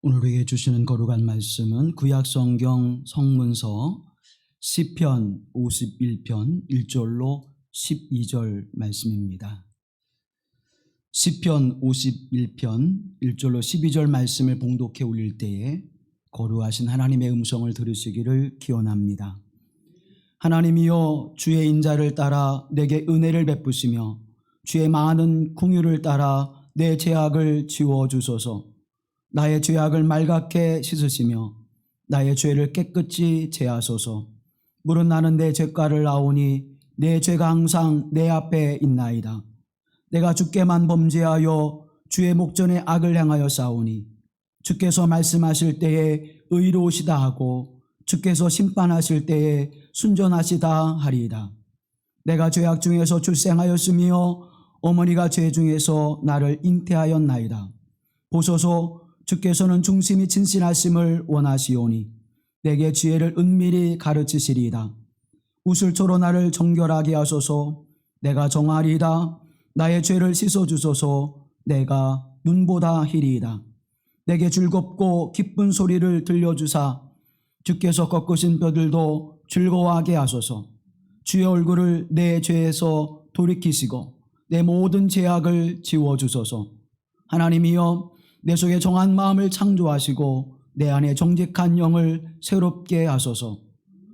오늘 우리에게 주시는 거룩한 말씀은 구약성경 성문서 시편 51편 1절로 12절 말씀입니다. 시편 51편 1절로 12절 말씀을 봉독해 올릴 때에 거룩하신 하나님의 음성을 들으시기를 기원합니다. 하나님이여, 주의 인자를 따라 내게 은혜를 베푸시며 주의 많은 긍휼을 따라 내 죄악을 지워주소서. 나의 죄악을 말갛게 씻으시며 나의 죄를 깨끗이 제하소서. 물은 나는 내 죄가를 아오니 내 죄가 항상 내 앞에 있나이다. 내가 주께만 범죄하여 주의 목전에 악을 행하여 싸우니 주께서 말씀하실 때에 의로우시다 하고 주께서 심판하실 때에 순전하시다 하리이다. 내가 죄악 중에서 출생하였으며 어머니가 죄 중에서 나를 잉태하였나이다. 보소서, 주께서는 중심이 진실하심을 원하시오니 내게 지혜를 은밀히 가르치시리이다. 우슬초로 나를 정결하게 하소서. 내가 정하리이다. 나의 죄를 씻어주소서. 내가 눈보다 희리이다. 내게 즐겁고 기쁜 소리를 들려주사 주께서 꺾으신 뼈들도 즐거워하게 하소서. 주의 얼굴을 내 죄에서 돌이키시고 내 모든 죄악을 지워주소서. 하나님이여, 내 속에 정한 마음을 창조하시고 내 안에 정직한 영을 새롭게 하소서.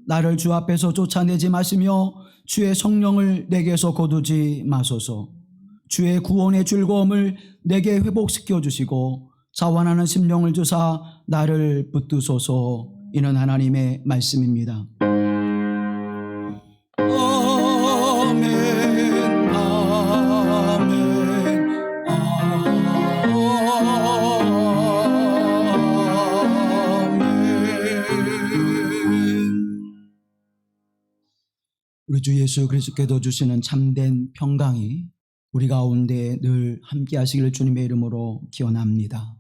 나를 주 앞에서 쫓아내지 마시며 주의 성령을 내게서 거두지 마소서. 주의 구원의 즐거움을 내게 회복시켜 주시고 자원하는 심령을 주사 나를 붙드소서. 이는 하나님의 말씀입니다. 우리 주 예수 그리스도께서 주시는 참된 평강이 우리 가운데 늘 함께 하시기를 주님의 이름으로 기원합니다.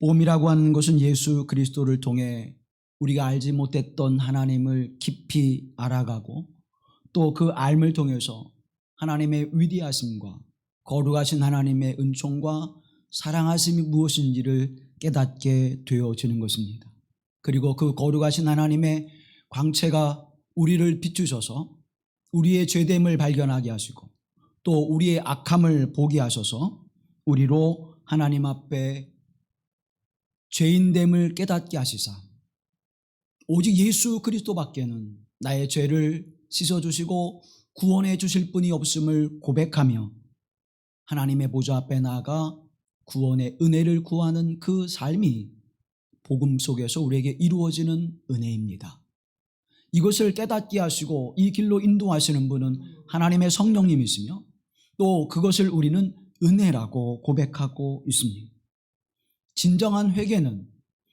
복음이라고 하는 것은 예수 그리스도를 통해 우리가 알지 못했던 하나님을 깊이 알아가고 또 그 알을 통해서 하나님의 위대하심과 거룩하신 하나님의 은총과 사랑하심이 무엇인지를 깨닫게 되어지는 것입니다. 그리고 그 거룩하신 하나님의 광채가 우리를 비추셔서 우리의 죄됨을 발견하게 하시고 또 우리의 악함을 보게 하셔서 우리로 하나님 앞에 죄인됨을 깨닫게 하시사 오직 예수 그리스도밖에는 나의 죄를 씻어주시고 구원해 주실 분이 없음을 고백하며 하나님의 보좌 앞에 나아가 구원의 은혜를 구하는 그 삶이 복음 속에서 우리에게 이루어지는 은혜입니다. 이것을 깨닫게 하시고 이 길로 인도하시는 분은 하나님의 성령님이시며 또 그것을 우리는 은혜라고 고백하고 있습니다. 진정한 회개는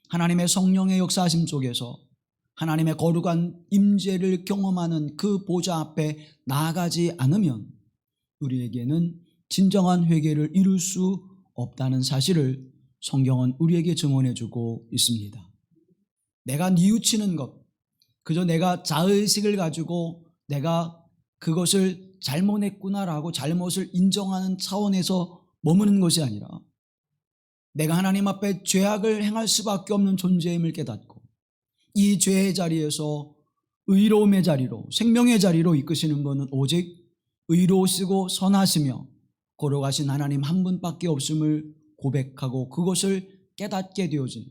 하나님의 성령의 역사하심 속에서 하나님의 거룩한 임재를 경험하는 그 보좌 앞에 나아가지 않으면 우리에게는 진정한 회개를 이룰 수 없다는 사실을 성경은 우리에게 증언해주고 있습니다. 내가 뉘우치는 것, 그저 내가 자의식을 가지고 내가 그것을 잘못했구나라고 잘못을 인정하는 차원에서 머무는 것이 아니라 내가 하나님 앞에 죄악을 행할 수밖에 없는 존재임을 깨닫고 이 죄의 자리에서 의로움의 자리로 생명의 자리로 이끄시는 분은 오직 의로우시고 선하시며 거룩하신 하나님 한 분밖에 없음을 고백하고 그것을 깨닫게 되어지는,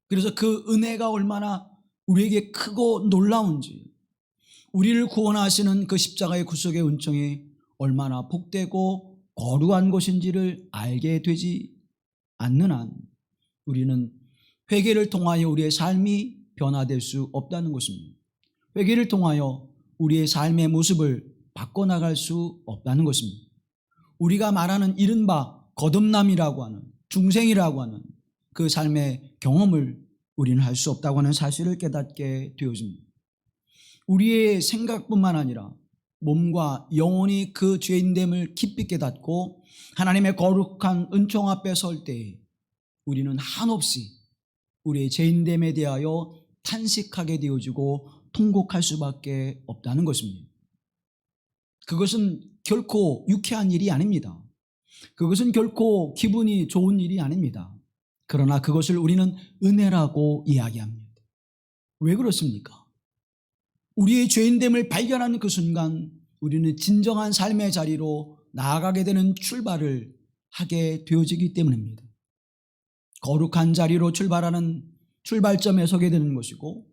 그래서 그 은혜가 얼마나 우리에게 크고 놀라운지, 우리를 구원하시는 그 십자가의 구속의 은총이 얼마나 복되고 거룩한 것인지를 알게 되지 않는 한 우리는 회개를 통하여 우리의 삶이 변화될 수 없다는 것입니다. 회개를 통하여 우리의 삶의 모습을 바꿔나갈 수 없다는 것입니다. 우리가 말하는 이른바 거듭남이라고 하는, 중생이라고 하는 그 삶의 경험을 우리는 할 수 없다고 하는 사실을 깨닫게 되어집니다. 우리의 생각뿐만 아니라 몸과 영혼이 그 죄인됨을 깊이 깨닫고 하나님의 거룩한 은총 앞에 설 때에 우리는 한없이 우리의 죄인됨에 대하여 탄식하게 되어지고 통곡할 수밖에 없다는 것입니다. 그것은 결코 유쾌한 일이 아닙니다. 그것은 결코 기분이 좋은 일이 아닙니다. 그러나 그것을 우리는 은혜라고 이야기합니다. 왜 그렇습니까? 우리의 죄인됨을 발견하는 그 순간 우리는 진정한 삶의 자리로 나아가게 되는 출발을 하게 되어지기 때문입니다. 거룩한 자리로 출발하는 출발점에 서게 되는 것이고,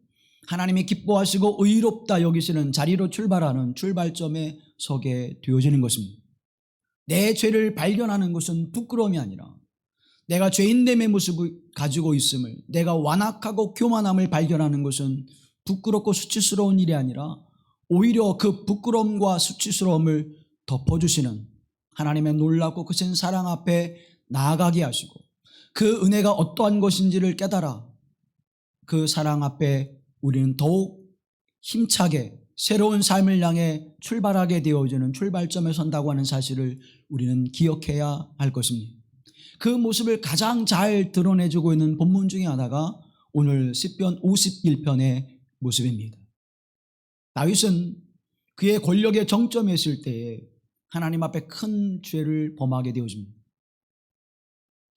하나님이 기뻐하시고 의롭다 여기시는 자리로 출발하는 출발점에 서게 되어지는 것입니다. 내 죄를 발견하는 것은 부끄러움이 아니라 내가 죄인됨의 모습을 가지고 있음을, 내가 완악하고 교만함을 발견하는 것은 부끄럽고 수치스러운 일이 아니라 오히려 그 부끄러움과 수치스러움을 덮어주시는 하나님의 놀랍고 크신 사랑 앞에 나아가게 하시고, 그 은혜가 어떠한 것인지를 깨달아 그 사랑 앞에 우리는 더욱 힘차게 새로운 삶을 향해 출발하게 되어지는 출발점에 선다고 하는 사실을 우리는 기억해야 할 것입니다. 그 모습을 가장 잘 드러내주고 있는 본문 중에 하나가 오늘 시편 51편의 모습입니다. 다윗은 그의 권력의 정점에 있을 때에 하나님 앞에 큰 죄를 범하게 되어집니다.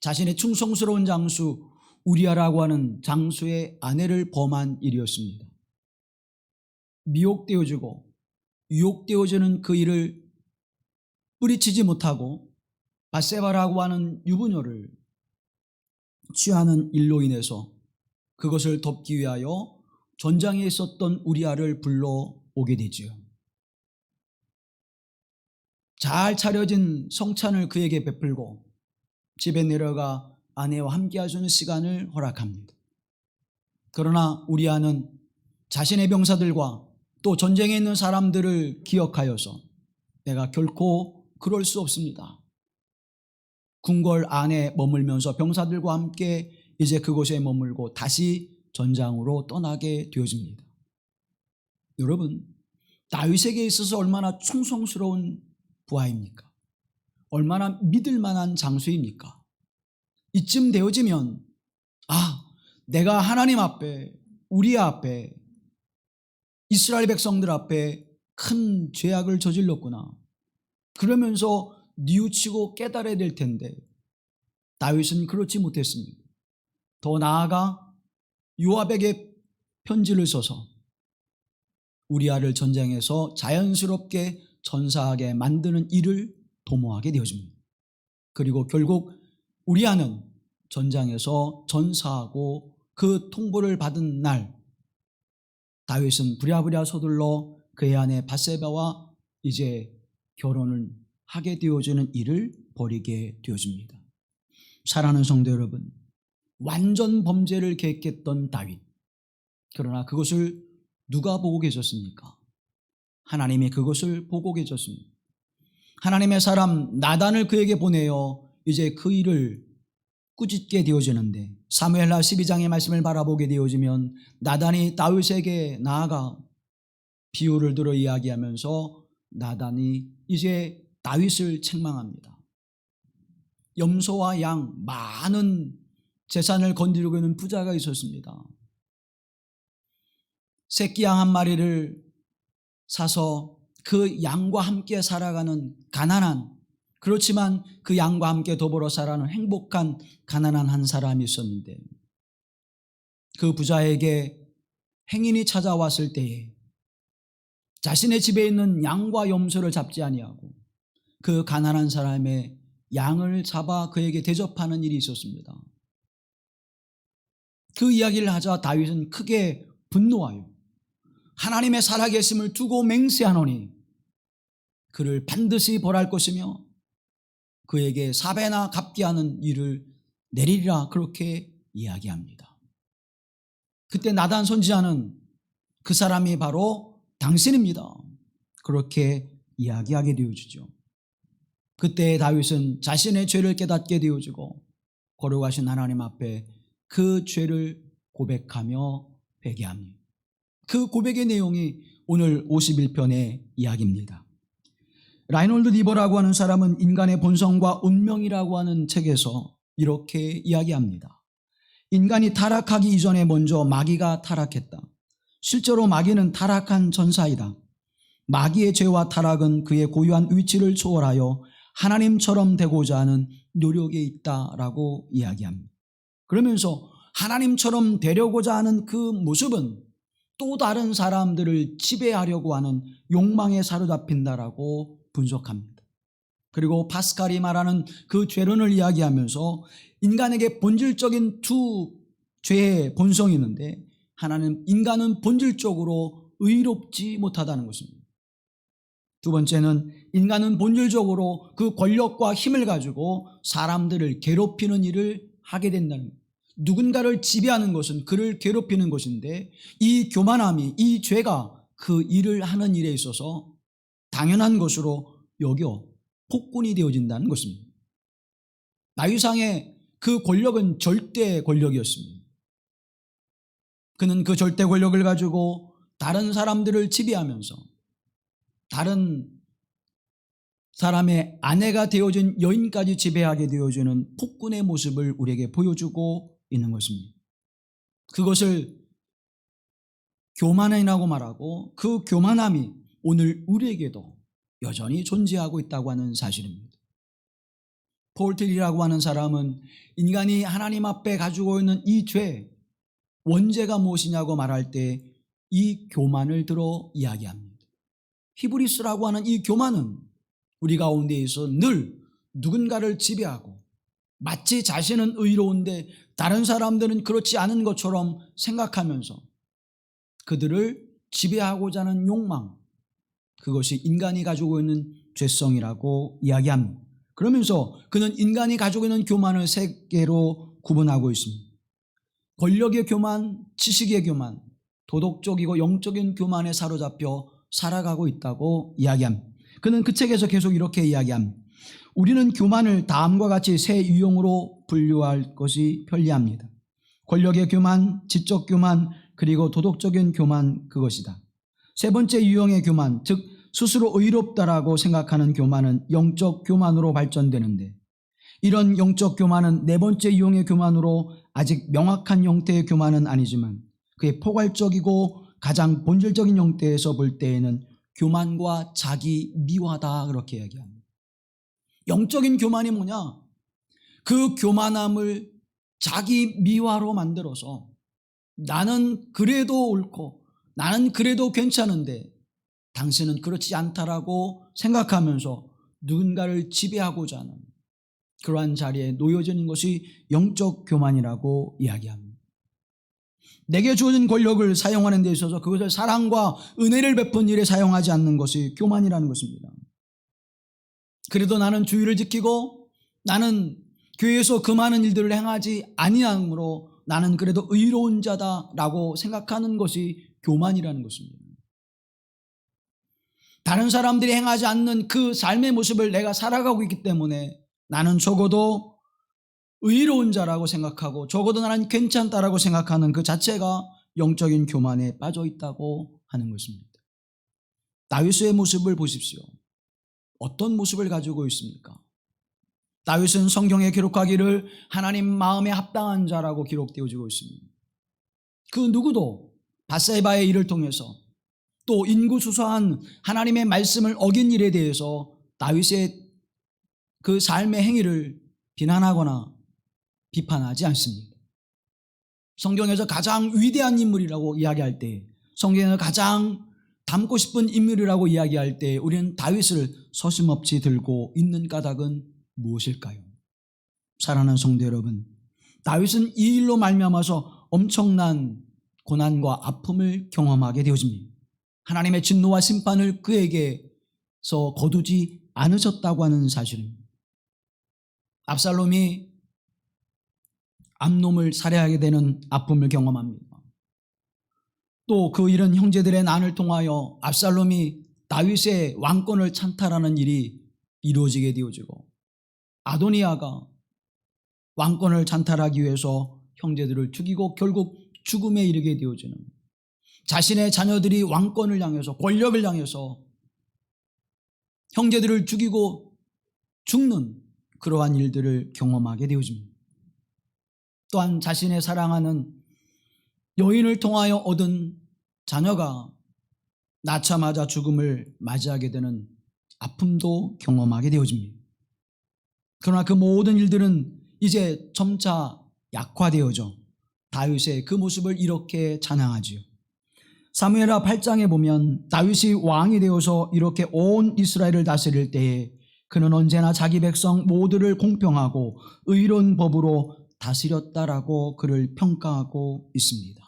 자신의 충성스러운 장수 우리아라고 하는 장수의 아내를 범한 일이었습니다. 미혹되어지고 유혹되어지는 그 일을 뿌리치지 못하고 밧세바라고 하는 유부녀를 취하는 일로 인해서 그것을 덮기 위하여 전장에 있었던 우리아를 불러오게 되지요. 잘 차려진 성찬을 그에게 베풀고 집에 내려가 아내와 함께 하시는 시간을 허락합니다. 그러나 우리아는 자신의 병사들과 또 전쟁에 있는 사람들을 기억하여서 내가 결코 그럴 수 없습니다. 궁궐 안에 머물면서 병사들과 함께 이제 그곳에 머물고 다시 전장으로 떠나게 되어집니다. 여러분, 다윗에게 있어서 얼마나 충성스러운 부하입니까? 얼마나 믿을 만한 장수입니까? 이쯤 되어지면 내가 하나님 앞에, 우리 앞에, 이스라엘 백성들 앞에 큰 죄악을 저질렀구나. 그러면서 뉘우치고 깨달아야 될 텐데 다윗은 그렇지 못했습니다. 더 나아가 요압에게 편지를 써서 우리아를 전쟁에서 자연스럽게 전사하게 만드는 일을 도모하게 되어집니다. 그리고 결국 우리아는 전장에서 전사하고 그 통보를 받은 날 다윗은 부랴부랴 서둘러 그의 아내 밧세바와 이제 결혼을 하게 되어지는 일을 벌이게 되어집니다. 사랑하는 성도 여러분, 완전 범죄를 계획했던 다윗, 그러나 그것을 누가 보고 계셨습니까? 하나님이 그것을 보고 계셨습니다. 하나님의 사람 나단을 그에게 보내어 이제 그 일을 꾸짖게 되어지는데, 사무엘하 12장의 말씀을 바라보게 되어지면 나단이 다윗에게 나아가 비유를 들어 이야기하면서 나단이 이제 다윗을 책망합니다. 염소와 양 많은 재산을 건드리고 있는 부자가 있었습니다. 새끼 양 한 마리를 사서 그 양과 함께 살아가는 가난한, 그렇지만 그 양과 함께 더불어 살아가는 행복한 가난한 한 사람이 있었는데, 그 부자에게 행인이 찾아왔을 때에 자신의 집에 있는 양과 염소를 잡지 아니하고 그 가난한 사람의 양을 잡아 그에게 대접하는 일이 있었습니다. 그 이야기를 하자 다윗은 크게 분노하여 하나님의 살아계심을 두고 맹세하노니 그를 반드시 벌할 것이며 그에게 4배나 갚게 하는 일을 내리리라, 그렇게 이야기합니다. 그때 나단 선지자는 그 사람이 바로 당신입니다, 그렇게 이야기하게 되어지죠. 그때 다윗은 자신의 죄를 깨닫게 되어지고 거룩하신 하나님 앞에 그 죄를 고백하며 회개합니다. 그 고백의 내용이 오늘 51편의 이야기입니다. 라이놀드 리버라고 하는 사람은 인간의 본성과 운명이라고 하는 책에서 이렇게 이야기합니다. 인간이 타락하기 이전에 먼저 마귀가 타락했다. 실제로 마귀는 타락한 전사이다. 마귀의 죄와 타락은 그의 고유한 위치를 초월하여 하나님처럼 되고자 하는 노력에 있다라고 이야기합니다. 그러면서 하나님처럼 되려고자 하는 그 모습은 또 다른 사람들을 지배하려고 하는 욕망에 사로잡힌다라고 분석합니다. 그리고 파스칼이 말하는 그 죄론을 이야기하면서 인간에게 본질적인 두 죄의 본성이 있는데, 하나는 인간은 본질적으로 의롭지 못하다는 것입니다. 두 번째는 인간은 본질적으로 그 권력과 힘을 가지고 사람들을 괴롭히는 일을 하게 된다는 것. 누군가를 지배하는 것은 그를 괴롭히는 것인데, 이 교만함이, 이 죄가 그 일을 하는 일에 있어서 당연한 것으로 여겨 폭군이 되어진다는 것입니다. 나위상의 그 권력은 절대 권력이었습니다. 그는 그 절대 권력을 가지고 다른 사람들을 지배하면서 다른 사람의 아내가 되어진 여인까지 지배하게 되어주는 폭군의 모습을 우리에게 보여주고 있는 것입니다. 그것을 교만이라고 말하고, 그 교만함이 오늘 우리에게도 여전히 존재하고 있다고 하는 사실입니다. 폴 틸리라고 하는 사람은 인간이 하나님 앞에 가지고 있는 이 죄, 원죄가 무엇이냐고 말할 때 이 교만을 들어 이야기합니다. 히브리스라고 하는 이 교만은 우리 가운데에서 늘 누군가를 지배하고, 마치 자신은 의로운데 다른 사람들은 그렇지 않은 것처럼 생각하면서 그들을 지배하고자 하는 욕망, 그것이 인간이 가지고 있는 죄성이라고 이야기합니다. 그러면서 그는 인간이 가지고 있는 교만을 세 개로 구분하고 있습니다. 권력의 교만, 지식의 교만, 도덕적이고 영적인 교만에 사로잡혀 살아가고 있다고 이야기합니다. 그는 그 책에서 계속 이렇게 이야기합니다. 우리는 교만을 다음과 같이 세 유형으로 분류할 것이 편리합니다. 권력의 교만, 지적 교만, 그리고 도덕적인 교만, 그것이다. 세 번째 유형의 교만, 즉 스스로 의롭다라고 생각하는 교만은 영적 교만으로 발전되는데, 이런 영적 교만은 네 번째 유형의 교만으로 아직 명확한 형태의 교만은 아니지만 그의 포괄적이고 가장 본질적인 형태에서 볼 때에는 교만과 자기 미화다, 그렇게 이야기합니다. 영적인 교만이 뭐냐? 그 교만함을 자기 미화로 만들어서 나는 그래도 옳고 나는 그래도 괜찮은데 당신은 그렇지 않다라고 생각하면서 누군가를 지배하고자 하는 그러한 자리에 놓여지는 것이 영적 교만이라고 이야기합니다. 내게 주어진 권력을 사용하는 데 있어서 그것을 사랑과 은혜를 베푼 일에 사용하지 않는 것이 교만이라는 것입니다. 그래도 나는 주의를 지키고 나는 교회에서 그 많은 일들을 행하지 아니함으로 나는 그래도 의로운 자다라고 생각하는 것이 교만이라는 것입니다. 다른 사람들이 행하지 않는 그 삶의 모습을 내가 살아가고 있기 때문에 나는 적어도 의로운 자라고 생각하고 적어도 나는 괜찮다라고 생각하는 그 자체가 영적인 교만에 빠져 있다고 하는 것입니다. 다윗의 모습을 보십시오. 어떤 모습을 가지고 있습니까? 다윗은 성경에 기록하기를 하나님 마음에 합당한 자라고 기록되어지고 있습니다. 그 누구도 밧세바의 일을 통해서 또 인구수수한 하나님의 말씀을 어긴 일에 대해서 다윗의 그 삶의 행위를 비난하거나 비판하지 않습니다. 성경에서 가장 위대한 인물이라고 이야기할 때, 성경에서 가장 닮고 싶은 인물이라고 이야기할 때 우리는 다윗을 서슴없이 들고 있는 까닭은 무엇일까요? 사랑하는 성도 여러분, 다윗은 이 일로 말미암아서 엄청난 고난과 아픔을 경험하게 되어집니다. 하나님의 진노와 심판을 그에게서 거두지 않으셨다고 하는 사실입니다. 압살롬이 암놈을 살해하게 되는 아픔을 경험합니다. 또 그 이런 형제들의 난을 통하여 압살롬이 다윗의 왕권을 찬탈하는 일이 이루어지게 되어지고, 아도니아가 왕권을 찬탈하기 위해서 형제들을 죽이고 결국 죽음에 이르게 되어지는, 자신의 자녀들이 왕권을 향해서 권력을 향해서 형제들을 죽이고 죽는 그러한 일들을 경험하게 되어집니다. 또한 자신의 사랑하는 여인을 통하여 얻은 자녀가 낳자마자 죽음을 맞이하게 되는 아픔도 경험하게 되어집니다. 그러나 그 모든 일들은 이제 점차 약화되어져 다윗의 그 모습을 이렇게 찬양하지요. 사무엘하 8장에 보면 다윗이 왕이 되어서 이렇게 온 이스라엘을 다스릴 때에 그는 언제나 자기 백성 모두를 공평하고 의로운 법으로 다스렸다라고 그를 평가하고 있습니다.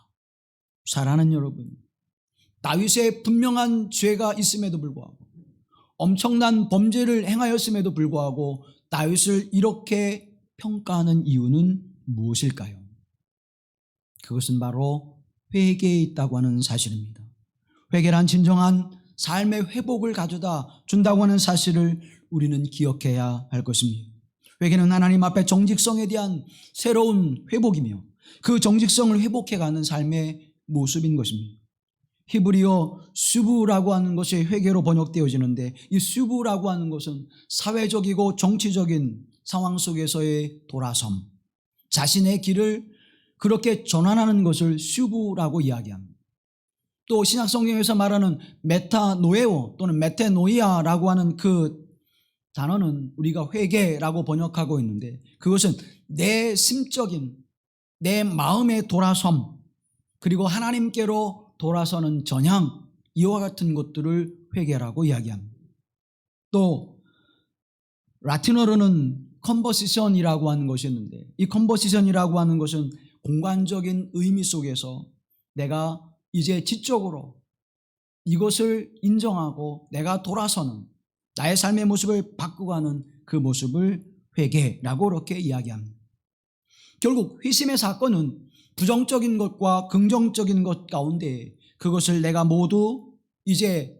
사랑하는 여러분, 다윗의 분명한 죄가 있음에도 불구하고 엄청난 범죄를 행하였음에도 불구하고 다윗을 이렇게 평가하는 이유는 무엇일까요? 그것은 바로 회개에 있다고 하는 사실입니다. 회개란 진정한 삶의 회복을 가져다 준다고 하는 사실을 우리는 기억해야 할 것입니다. 회개는 하나님 앞에 정직성에 대한 새로운 회복이며 그 정직성을 회복해가는 삶의 모습인 것입니다. 히브리어 수부라고 하는 것이 회개로 번역되어지는데 이 수부라고 하는 것은 사회적이고 정치적인 상황 속에서의 돌아섬, 자신의 길을 그렇게 전환하는 것을 수부라고 이야기합니다. 또 신약 성경에서 말하는 메타노에오 또는 메테노이아라고 하는 그 단어는 우리가 회개라고 번역하고 있는데 그것은 내 심적인 내 마음의 돌아섬 그리고 하나님께로 돌아서는 전향 이와 같은 것들을 회개라고 이야기합니다. 또 라틴어로는 컨버시션이라고 하는 것이 있는데 이 컨버시션이라고 하는 것은 공간적인 의미 속에서 내가 이제 지적으로 이것을 인정하고 내가 돌아서는 나의 삶의 모습을 바꾸가는 그 모습을 회개라고 그렇게 이야기합니다. 결국 회심의 사건은 부정적인 것과 긍정적인 것 가운데 그것을 내가 모두 이제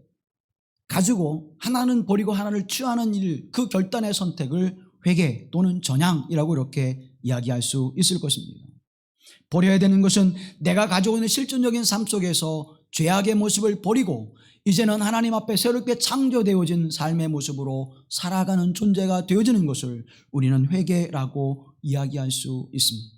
가지고 하나는 버리고 하나를 취하는 일, 그 결단의 선택을 회개 또는 전향이라고 이렇게 이야기할 수 있을 것입니다. 버려야 되는 것은 내가 가지고 있는 실존적인 삶 속에서 죄악의 모습을 버리고 이제는 하나님 앞에 새롭게 창조되어진 삶의 모습으로 살아가는 존재가 되어지는 것을 우리는 회개라고 이야기할 수 있습니다.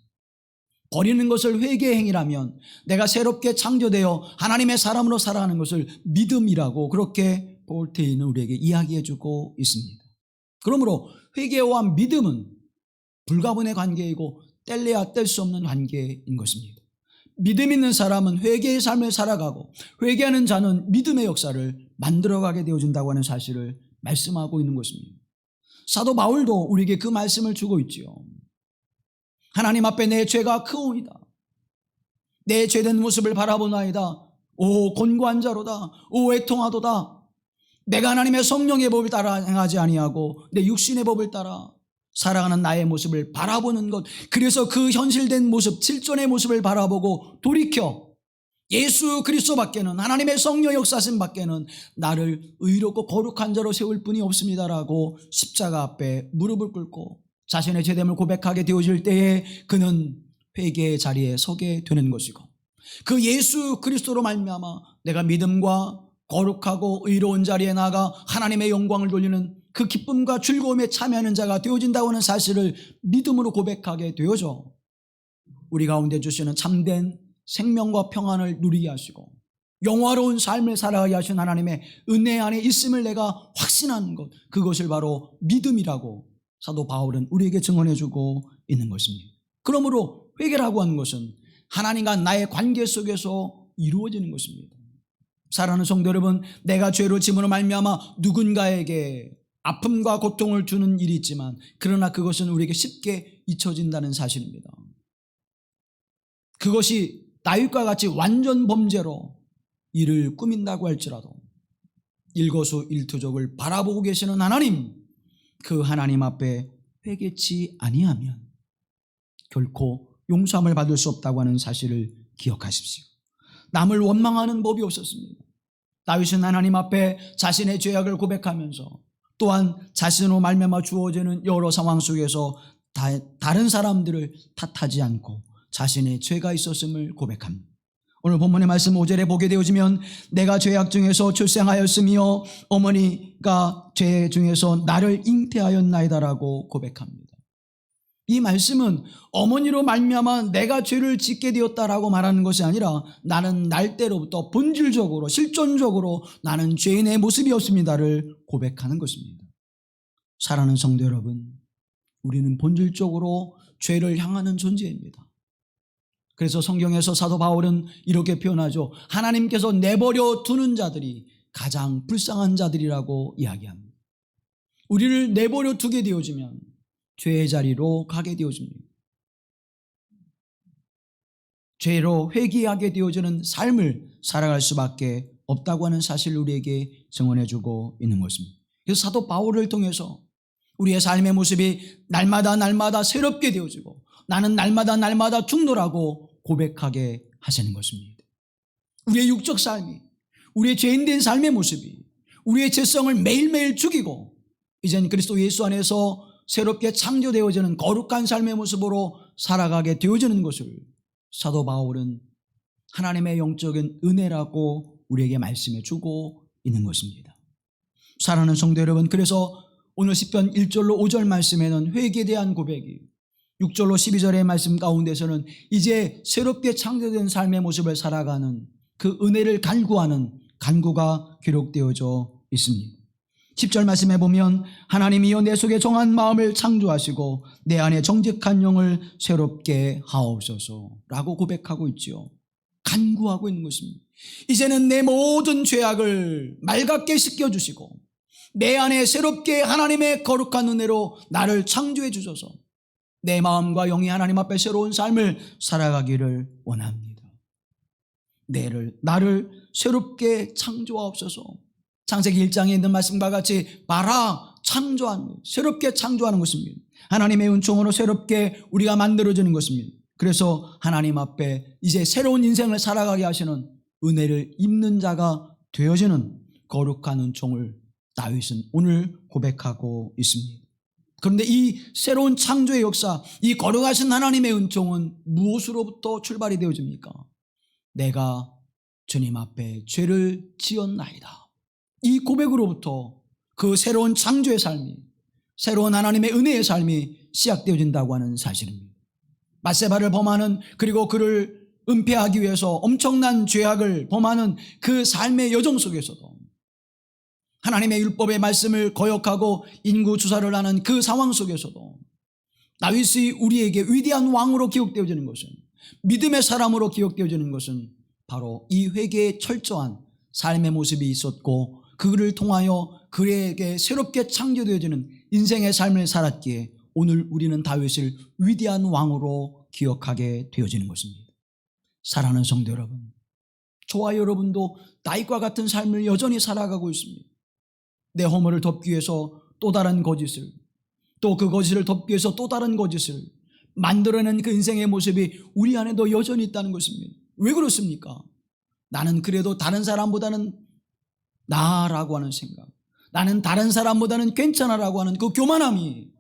버리는 것을 회개의 행위라면 내가 새롭게 창조되어 하나님의 사람으로 살아가는 것을 믿음이라고 그렇게 볼테이는 우리에게 이야기해주고 있습니다. 그러므로 회개와 믿음은 불가분의 관계이고 뗄래야 뗄 수 없는 관계인 것입니다. 믿음 있는 사람은 회개의 삶을 살아가고 회개하는 자는 믿음의 역사를 만들어가게 되어진다고 하는 사실을 말씀하고 있는 것입니다. 사도 바울도 우리에게 그 말씀을 주고 있지요. 하나님 앞에 내 죄가 크오이다. 내 죄된 모습을 바라보나이다. 오 곤고한 자로다. 오 애통하도다. 내가 하나님의 성령의 법을 따라 행하지 아니하고 내 육신의 법을 따라 살아가는 나의 모습을 바라보는 것, 그래서 그 현실된 모습, 실존의 모습을 바라보고 돌이켜 예수 그리스도 밖에는 하나님의 성령 역사심 밖에는 나를 의롭고 거룩한 자로 세울 분이 없습니다라고 십자가 앞에 무릎을 꿇고 자신의 죄됨을 고백하게 되어질 때에 그는 회개의 자리에 서게 되는 것이고 그 예수 그리스도로 말미암아 내가 믿음과 거룩하고 의로운 자리에 나아가 하나님의 영광을 돌리는 그 기쁨과 즐거움에 참여하는 자가 되어진다고 하는 사실을 믿음으로 고백하게 되어져 우리 가운데 주시는 참된 생명과 평안을 누리게 하시고 영화로운 삶을 살아가게 하신 하나님의 은혜 안에 있음을 내가 확신하는 것, 그것을 바로 믿음이라고 사도 바울은 우리에게 증언해주고 있는 것입니다. 그러므로 회개라고 하는 것은 하나님과 나의 관계 속에서 이루어지는 것입니다. 사랑하는 성도 여러분, 내가 죄로 짐으로 말미암아 누군가에게 아픔과 고통을 주는 일이 있지만 그러나 그것은 우리에게 쉽게 잊혀진다는 사실입니다. 그것이 다윗과 같이 완전 범죄로 이를 꾸민다고 할지라도 일거수일투족을 바라보고 계시는 하나님, 그 하나님 앞에 회개치 아니하면 결코 용서함을 받을 수 없다고 하는 사실을 기억하십시오. 남을 원망하는 법이 없었습니다. 다윗은 하나님 앞에 자신의 죄악을 고백하면서 또한 자신으로 말미암아 주어지는 여러 상황 속에서 다른 사람들을 탓하지 않고 자신의 죄가 있었음을 고백합니다. 오늘 본문의 말씀 5절에 보게 되어지면 내가 죄악 중에서 출생하였으며 어머니가 죄 중에서 나를 잉태하였나이다라고 고백합니다. 이 말씀은 어머니로 말미암아 내가 죄를 짓게 되었다라고 말하는 것이 아니라 나는 날 때로부터 본질적으로 실존적으로 나는 죄인의 모습이었습니다를 고백하는 것입니다. 사랑하는 성도 여러분, 우리는 본질적으로 죄를 향하는 존재입니다. 그래서 성경에서 사도 바울은 이렇게 표현하죠. 하나님께서 내버려 두는 자들이 가장 불쌍한 자들이라고 이야기합니다. 우리를 내버려 두게 되어지면 죄의 자리로 가게 되어집니다. 죄로 회귀하게 되어지는 삶을 살아갈 수밖에 없다고 하는 사실을 우리에게 증언해주고 있는 것입니다. 그래서 사도 바울을 통해서 우리의 삶의 모습이 날마다 새롭게 되어지고 나는 날마다 죽노라고 고백하게 하시는 것입니다. 우리의 육적 삶이, 우리의 죄인된 삶의 모습이 우리의 죄성을 매일매일 죽이고 이젠 그리스도 예수 안에서 새롭게 창조되어지는 거룩한 삶의 모습으로 살아가게 되어지는 것을 사도 바울은 하나님의 영적인 은혜라고 우리에게 말씀해 주고 있는 것입니다. 사랑하는 성도 여러분, 그래서 오늘 시편 1절로 5절 말씀에는 회개에 대한 고백이, 6절로 12절의 말씀 가운데서는 이제 새롭게 창조된 삶의 모습을 살아가는 그 은혜를 간구하는 간구가 기록되어져 있습니다. 10절 말씀해 보면 하나님이여 내 속에 정한 마음을 창조하시고 내 안에 정직한 영을 새롭게 하옵소서라고 고백하고 있지요. 간구하고 있는 것입니다. 이제는 내 모든 죄악을 맑게 씻겨주시고 내 안에 새롭게 하나님의 거룩한 은혜로 나를 창조해 주셔서 내 마음과 영이 하나님 앞에 새로운 삶을 살아가기를 원합니다. 나를 새롭게 창조하옵소서. 창세기 1장에 있는 말씀과 같이 봐라, 창조한 것, 새롭게 창조하는 것입니다. 하나님의 은총으로 새롭게 우리가 만들어지는 것입니다. 그래서 하나님 앞에 이제 새로운 인생을 살아가게 하시는 은혜를 입는 자가 되어지는 거룩한 은총을 다윗은 오늘 고백하고 있습니다. 그런데 이 새로운 창조의 역사, 이 거룩하신 하나님의 은총은 무엇으로부터 출발이 되어집니까? 내가 주님 앞에 죄를 지었나이다. 이 고백으로부터 그 새로운 창조의 삶이, 새로운 하나님의 은혜의 삶이 시작되어진다고 하는 사실입니다. 밧세바를 범하는, 그리고 그를 은폐하기 위해서 엄청난 죄악을 범하는 그 삶의 여정 속에서도 하나님의 율법의 말씀을 거역하고 인구주사를 하는 그 상황 속에서도 다윗이 우리에게 위대한 왕으로 기억되어지는 것은, 믿음의 사람으로 기억되어지는 것은 바로 이 회개의 철저한 삶의 모습이 있었고 그를 통하여 그에게 새롭게 창조되어지는 인생의 삶을 살았기에 오늘 우리는 다윗을 위대한 왕으로 기억하게 되어지는 것입니다. 사랑하는 성도 여러분, 저와 여러분도 다윗과 같은 삶을 여전히 살아가고 있습니다. 내 허물을 덮기 위해서 또 다른 거짓을, 또 그 거짓을 덮기 위해서 또 다른 거짓을 만들어낸 그 인생의 모습이 우리 안에도 여전히 있다는 것입니다. 왜 그렇습니까? 나는 그래도 다른 사람보다는 나라고 하는 생각, 나는 다른 사람보다는 괜찮아라고 하는 그 교만함이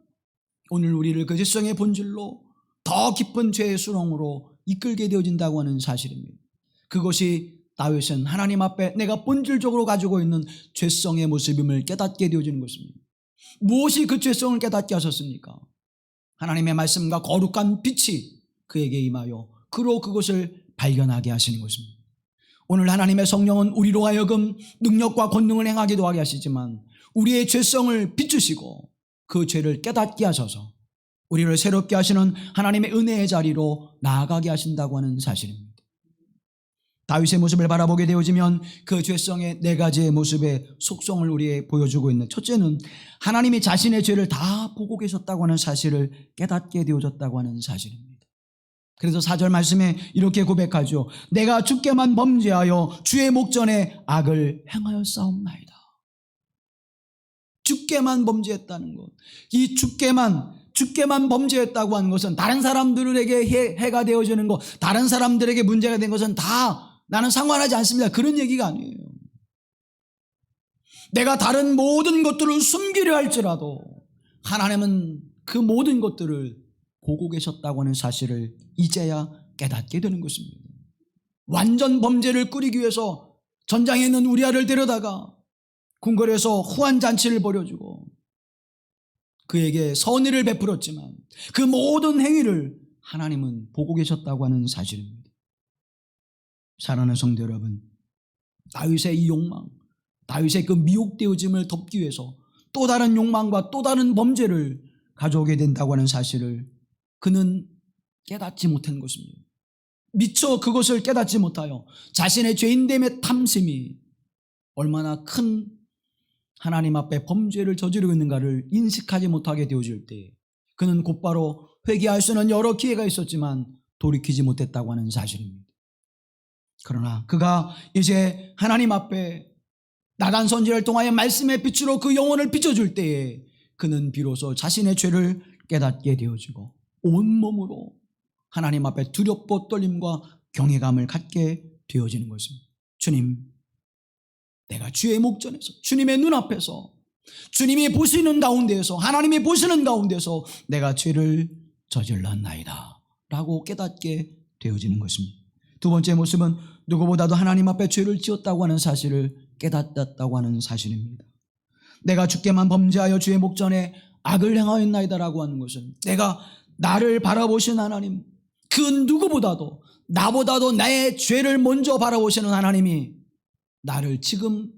오늘 우리를 그 죄성의 본질로 더 깊은 죄의 수렁으로 이끌게 되어진다고 하는 사실입니다. 그것이 다윗은 하나님 앞에 내가 본질적으로 가지고 있는 죄성의 모습임을 깨닫게 되어지는 것입니다. 무엇이 그 죄성을 깨닫게 하셨습니까? 하나님의 말씀과 거룩한 빛이 그에게 임하여 그로 그것을 발견하게 하시는 것입니다. 오늘 하나님의 성령은 우리로 하여금 능력과 권능을 행하기도 하게 하시지만 우리의 죄성을 비추시고 그 죄를 깨닫게 하셔서 우리를 새롭게 하시는 하나님의 은혜의 자리로 나아가게 하신다고 하는 사실입니다. 다윗의 모습을 바라보게 되어지면 그 죄성의 네 가지의 모습의 속성을 우리에게 보여주고 있는, 첫째는 하나님이 자신의 죄를 다 보고 계셨다고 하는 사실을 깨닫게 되어졌다고 하는 사실입니다. 그래서 4절 말씀에 이렇게 고백하죠. 내가 주께만 범죄하여 주의 목전에 악을 행하였사옵나이다. 주께만 범죄했다는 것, 이 주께만 범죄했다고 하는 것은 다른 사람들에게 해가 되어지는 것, 다른 사람들에게 문제가 된 것은 다 나는 상관하지 않습니다. 그런 얘기가 아니에요. 내가 다른 모든 것들을 숨기려 할지라도 하나님은 그 모든 것들을 보고 계셨다고 하는 사실을 이제야 깨닫게 되는 것입니다. 완전 범죄를 꾸리기 위해서 전장에 있는 우리아를 데려다가 궁궐에서 후한잔치를 벌여주고 그에게 선의를 베풀었지만 그 모든 행위를 하나님은 보고 계셨다고 하는 사실입니다. 사랑하는 성도 여러분, 다윗의 이 욕망, 다윗의 그 미혹되어짐을 덮기 위해서 또 다른 욕망과 또 다른 범죄를 가져오게 된다고 하는 사실을 그는 깨닫지 못한 것입니다. 미처 그것을 깨닫지 못하여 자신의 죄인됨의 탐심이 얼마나 큰 하나님 앞에 범죄를 저지르고 있는가를 인식하지 못하게 되어질 때 그는 곧바로 회개할 수는 여러 기회가 있었지만 돌이키지 못했다고 하는 사실입니다. 그러나 그가 이제 하나님 앞에 나단 선지자를 통하여 말씀의 빛으로 그 영혼을 비춰줄 때에 그는 비로소 자신의 죄를 깨닫게 되어지고 온몸으로 하나님 앞에 두렵고 떨림과 경외감을 갖게 되어지는 것입니다. 주님, 내가 주의 목전에서 주님의 눈앞에서 주님이 보시는 가운데에서 하나님이 보시는 가운데서 내가 죄를 저질렀나이다 라고 깨닫게 되어지는 것입니다. 두 번째 모습은 누구보다도 하나님 앞에 죄를 지었다고 하는 사실을 깨닫았다고 하는 사실입니다. 내가 주께만 범죄하여 주의 목전에 악을 행하였나이다 라고 하는 것은 내가 나를 바라보신 하나님, 그 누구보다도 나보다도 나의 죄를 먼저 바라보시는 하나님이 나를 지금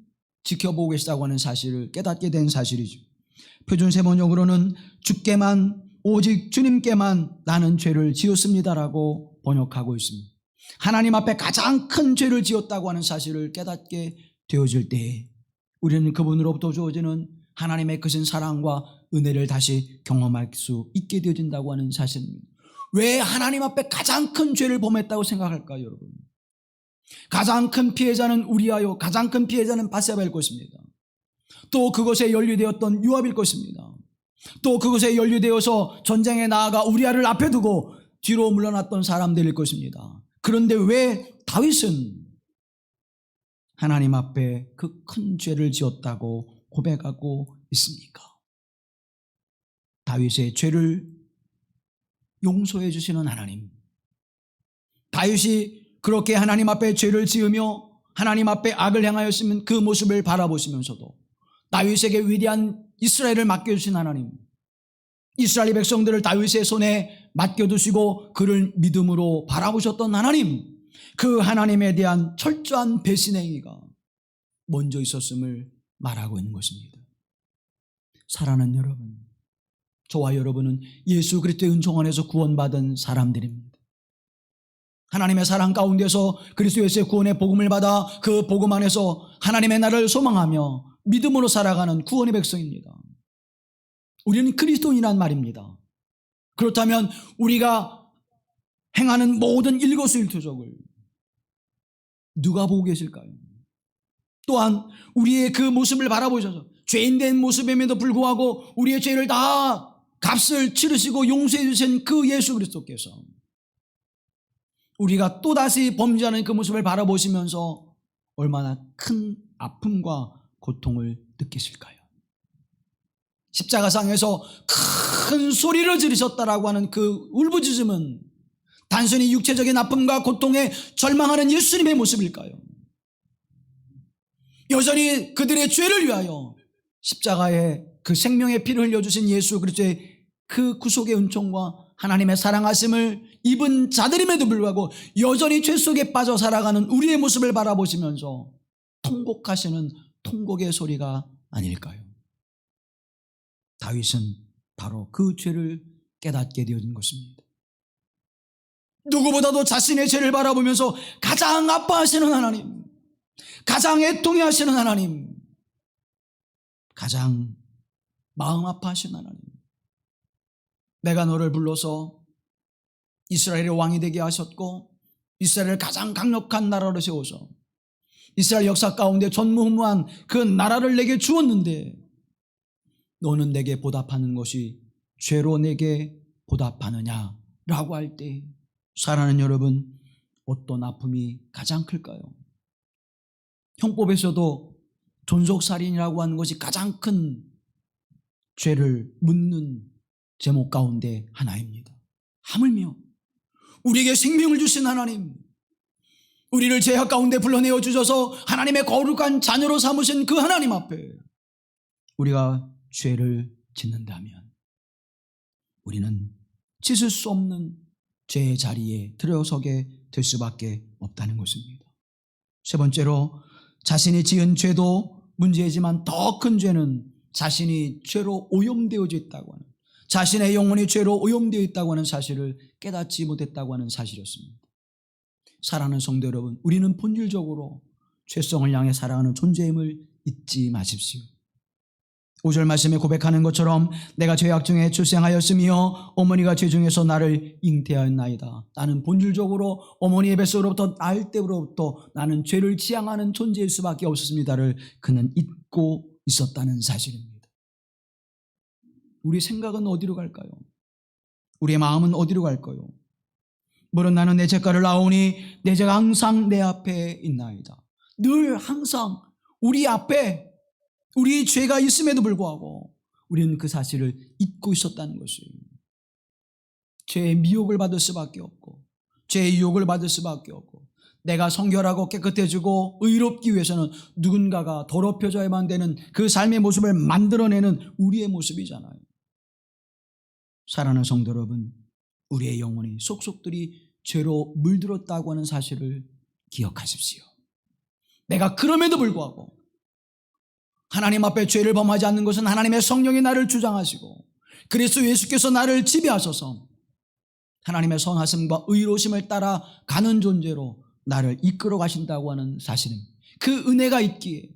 지켜보고 계시다고 하는 사실을 깨닫게 된 사실이죠. 표준세번역으로는 주께만, 오직 주님께만 나는 죄를 지었습니다라고 번역하고 있습니다. 하나님 앞에 가장 큰 죄를 지었다고 하는 사실을 깨닫게 되어질 때에 우리는 그분으로부터 주어지는 하나님의 크신 사랑과 은혜를 다시 경험할 수 있게 되어진다고 하는 사실입니다. 왜 하나님 앞에 가장 큰 죄를 범했다고 생각할까요, 여러분? 가장 큰 피해자는 우리아요, 가장 큰 피해자는 바세바일 것입니다. 또 그것에 연루되었던 요압일 것입니다. 또 그것에 연루되어서 전쟁에 나아가 우리아를 앞에 두고 뒤로 물러났던 사람들일 것입니다. 그런데 왜 다윗은 하나님 앞에 그 큰 죄를 지었다고 고백하고 있습니까? 다윗의 죄를 용서해 주시는 하나님, 다윗이 그렇게 하나님 앞에 죄를 지으며 하나님 앞에 악을 행하였으면 그 모습을 바라보시면서도 다윗에게 위대한 이스라엘을 맡겨주신 하나님, 이스라엘 백성들을 다윗의 손에 맡겨두시고 그를 믿음으로 바라보셨던 하나님, 그 하나님에 대한 철저한 배신의 행위가 먼저 있었음을 말하고 있는 것입니다. 사랑하는 여러분, 저와 여러분은 예수 그리스도의 은총 안에서 구원받은 사람들입니다. 하나님의 사랑 가운데서 그리스도 예수의 구원의 복음을 받아 그 복음 안에서 하나님의 나라를 소망하며 믿음으로 살아가는 구원의 백성입니다. 우리는 그리스도인이란 말입니다. 그렇다면 우리가 행하는 모든 일거수일투족을 누가 보고 계실까요? 또한 우리의 그 모습을 바라보셔서 죄인된 모습임에도 불구하고 우리의 죄를 다 값을 치르시고 용서해 주신 그 예수 그리스도께서 우리가 또다시 범죄하는 그 모습을 바라보시면서 얼마나 큰 아픔과 고통을 느끼실까요? 십자가상에서 큰 소리를 지르셨다라고 하는 그 울부짖음은 단순히 육체적인 아픔과 고통에 절망하는 예수님의 모습일까요? 여전히 그들의 죄를 위하여 십자가에 그 생명의 피를 흘려주신 예수 그리스도의 그 구속의 은총과 하나님의 사랑하심을 입은 자들임에도 불구하고 여전히 죄 속에 빠져 살아가는 우리의 모습을 바라보시면서 통곡하시는 통곡의 소리가 아닐까요? 다윗은 바로 그 죄를 깨닫게 되어진 것입니다. 누구보다도 자신의 죄를 바라보면서 가장 아파하시는 하나님, 가장 애통해 하시는 하나님, 가장 마음 아파하시는 하나님, 내가 너를 불러서 이스라엘의 왕이 되게 하셨고 이스라엘을 가장 강력한 나라로 세워서 이스라엘 역사 가운데 전무후무한 그 나라를 내게 주었는데 너는 내게 보답하는 것이 죄로 내게 보답하느냐라고 할 때 사랑하는 여러분, 어떤 아픔이 가장 클까요? 형법에서도 존속살인이라고 하는 것이 가장 큰 죄를 묻는 제목 가운데 하나입니다. 하물며 우리에게 생명을 주신 하나님, 우리를 죄악 가운데 불러내어 주셔서 하나님의 거룩한 자녀로 삼으신 그 하나님 앞에 우리가 죄를 짓는다면 우리는 씻을 수 없는 죄의 자리에 들어서게 될 수밖에 없다는 것입니다. 세 번째로, 자신이 지은 죄도 문제이지만 더 큰 죄는 자신이 죄로 오염되어져 있다고 하는, 자신의 영혼이 죄로 오염되어 있다고 하는 사실을 깨닫지 못했다고 하는 사실이었습니다. 사랑하는 성도 여러분, 우리는 본질적으로 죄성을 향해 살아가는 존재임을 잊지 마십시오. 5절 말씀에 고백하는 것처럼 내가 죄악 중에 출생하였으며 어머니가 죄 중에서 나를 잉태하였나이다. 나는 본질적으로 어머니의 뱃속으로부터 낳을 때로부터 나는 죄를 지향하는 존재일 수밖에 없었습니다를 그는 잊고 있었다는 사실입니다. 우리 생각은 어디로 갈까요? 우리의 마음은 어디로 갈까요? 물론 나는 내 죄가를 아오니 내 죄가 항상 내 앞에 있나이다. 늘 항상 우리 앞에 우리 죄가 있음에도 불구하고 우리는 그 사실을 잊고 있었다는 것이에요. 죄의 미혹을 받을 수밖에 없고 죄의 유혹을 받을 수밖에 없고 내가 성결하고 깨끗해지고 의롭기 위해서는 누군가가 더럽혀져야만 되는 그 삶의 모습을 만들어내는 우리의 모습이잖아요. 사랑하는 성도 여러분, 우리의 영혼이 속속들이 죄로 물들었다고 하는 사실을 기억하십시오. 내가 그럼에도 불구하고 하나님 앞에 죄를 범하지 않는 것은 하나님의 성령이 나를 주장하시고 그리스도 예수께서 나를 지배하셔서 하나님의 선하심과 의로우심을 따라 가는 존재로 나를 이끌어 가신다고 하는 사실은 그 은혜가 있기에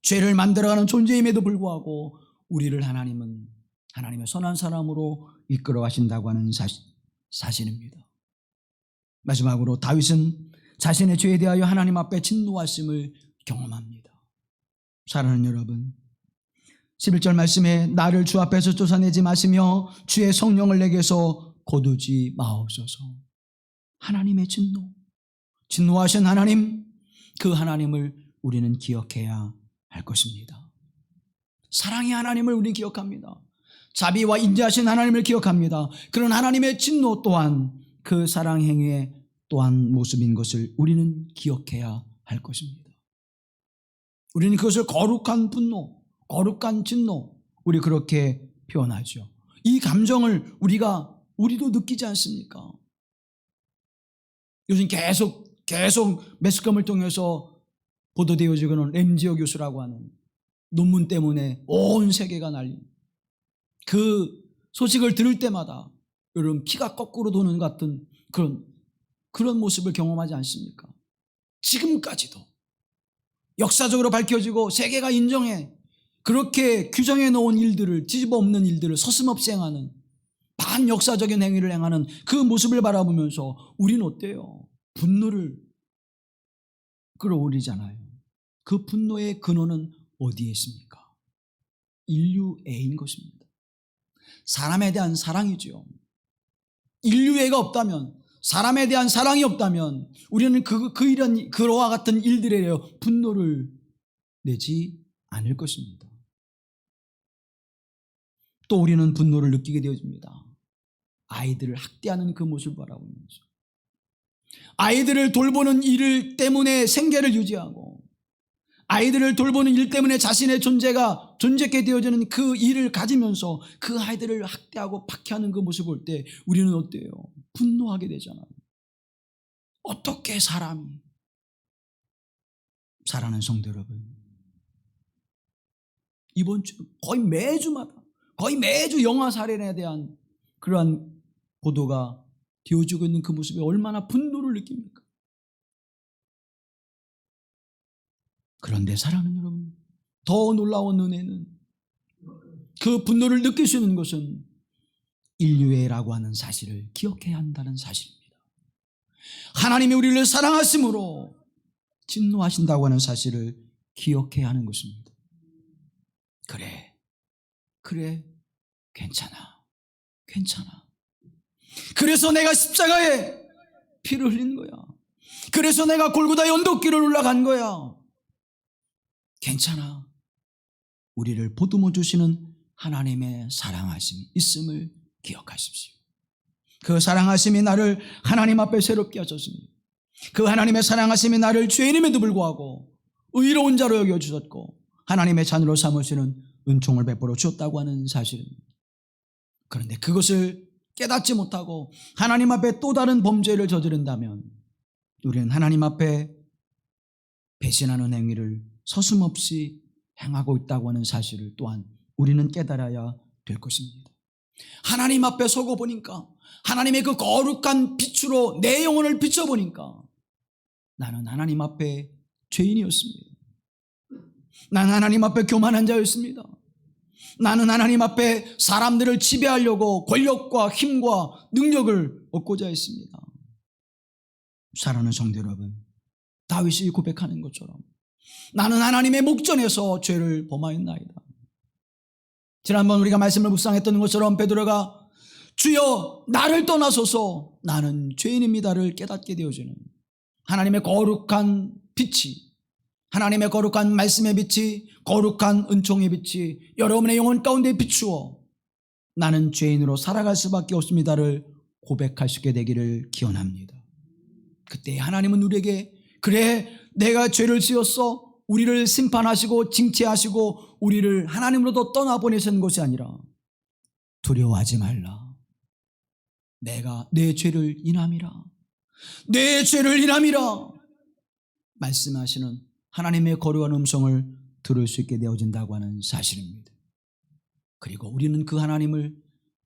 죄를 만들어가는 존재임에도 불구하고 우리를 하나님은 하나님의 선한 사람으로 이끌어 가신다고 하는 사실입니다. 마지막으로 다윗은 자신의 죄에 대하여 하나님 앞에 진노하심을 경험합니다. 사랑하는 여러분, 11절 말씀에 나를 주 앞에서 쫓아내지 마시며 주의 성령을 내게서 거두지 마옵소서. 하나님의 진노하신 하나님, 그 하나님을 우리는 기억해야 할 것입니다. 사랑의 하나님을 우리는 기억합니다. 자비와 인자하신 하나님을 기억합니다. 그런 하나님의 진노 또한 그 사랑 행위의 또한 모습인 것을 우리는 기억해야 할 것입니다. 우리는 그것을 거룩한 분노, 거룩한 진노, 우리 그렇게 표현하죠. 이 감정을 우리도 느끼지 않습니까? 요즘 계속 매스컴을 통해서 보도되어지고 있는 램지어 교수라고 하는 논문 때문에 온 세계가 난립니다. 그 소식을 들을 때마다 여러분 피가 거꾸로 도는 같은 그런 모습을 경험하지 않습니까? 지금까지도 역사적으로 밝혀지고 세계가 인정해 그렇게 규정해 놓은 일들을 뒤집어 엎는 일들을 서슴없이 행하는 반역사적인 행위를 행하는 그 모습을 바라보면서 우리는 어때요? 분노를 끌어올리잖아요. 그 분노의 근원은 어디에 있습니까? 인류애인 것입니다. 사람에 대한 사랑이죠. 인류애가 없다면, 사람에 대한 사랑이 없다면 우리는 그와 같은 일들에 대해 분노를 내지 않을 것입니다. 또 우리는 분노를 느끼게 되어집니다. 아이들을 학대하는 그 모습을 바라보면서 아이들을 돌보는 일 때문에 생계를 유지하고 아이들을 돌보는 일 때문에 자신의 존재가 존재케 되어지는 그 일을 가지면서 그 아이들을 학대하고 박해하는 그 모습을 볼 때 우리는 어때요? 분노하게 되잖아요. 어떻게 사람이 사랑하는 성도 여러분, 이번 주 거의 매주 영아 살인에 대한 그러한 보도가 되어지고 있는 그 모습에 얼마나 분노를 느낍니까? 그런데 사랑하는 여러분, 더 놀라운 은혜는 그 분노를 느낄 수 있는 것은 인류애라고 하는 사실을 기억해야 한다는 사실입니다. 하나님이 우리를 사랑하심으로 진노하신다고 하는 사실을 기억해야 하는 것입니다. 그래, 괜찮아. 그래서 내가 십자가에 피를 흘린 거야. 그래서 내가 골고다의 언덕길을 올라간 거야. 괜찮아. 우리를 보듬어 주시는 하나님의 사랑하심이 있음을 기억하십시오. 그 사랑하심이 나를 하나님 앞에 새롭게 하셨습니다. 그 하나님의 사랑하심이 나를 죄인임에도 불구하고 의로운 자로 여겨주셨고 하나님의 자녀로 삼으시는 은총을 베풀어 주셨다고 하는 사실입니다. 그런데 그것을 깨닫지 못하고 하나님 앞에 또 다른 범죄를 저지른다면 우리는 하나님 앞에 배신하는 행위를 서슴없이 행하고 있다고 하는 사실을 또한 우리는 깨달아야 될 것입니다. 하나님 앞에 서고 보니까 하나님의 그 거룩한 빛으로 내 영혼을 비춰보니까 나는 하나님 앞에 죄인이었습니다. 나는 하나님 앞에 교만한 자였습니다. 나는 하나님 앞에 사람들을 지배하려고 권력과 힘과 능력을 얻고자 했습니다. 사랑하는 성도 여러분, 다윗이 고백하는 것처럼 나는 하나님의 목전에서 죄를 범하였나이다. 지난번 우리가 말씀을 묵상했던 것처럼 베드로가 주여 나를 떠나소서 나는 죄인입니다를 깨닫게 되어지는 하나님의 거룩한 빛이, 하나님의 거룩한 말씀의 빛이, 거룩한 은총의 빛이 여러분의 영혼 가운데 비추어 나는 죄인으로 살아갈 수밖에 없습니다를 고백할 수 있게 되기를 기원합니다. 그때 하나님은 우리에게 그래 내가 죄를 지었어 우리를 심판하시고 징계하시고 우리를 하나님으로부터 떠나보내신 것이 아니라 두려워하지 말라. 내가 내 죄를 인함이라. 내 죄를 인함이라. 말씀하시는 하나님의 거룩한 음성을 들을 수 있게 되어진다고 하는 사실입니다. 그리고 우리는 그 하나님을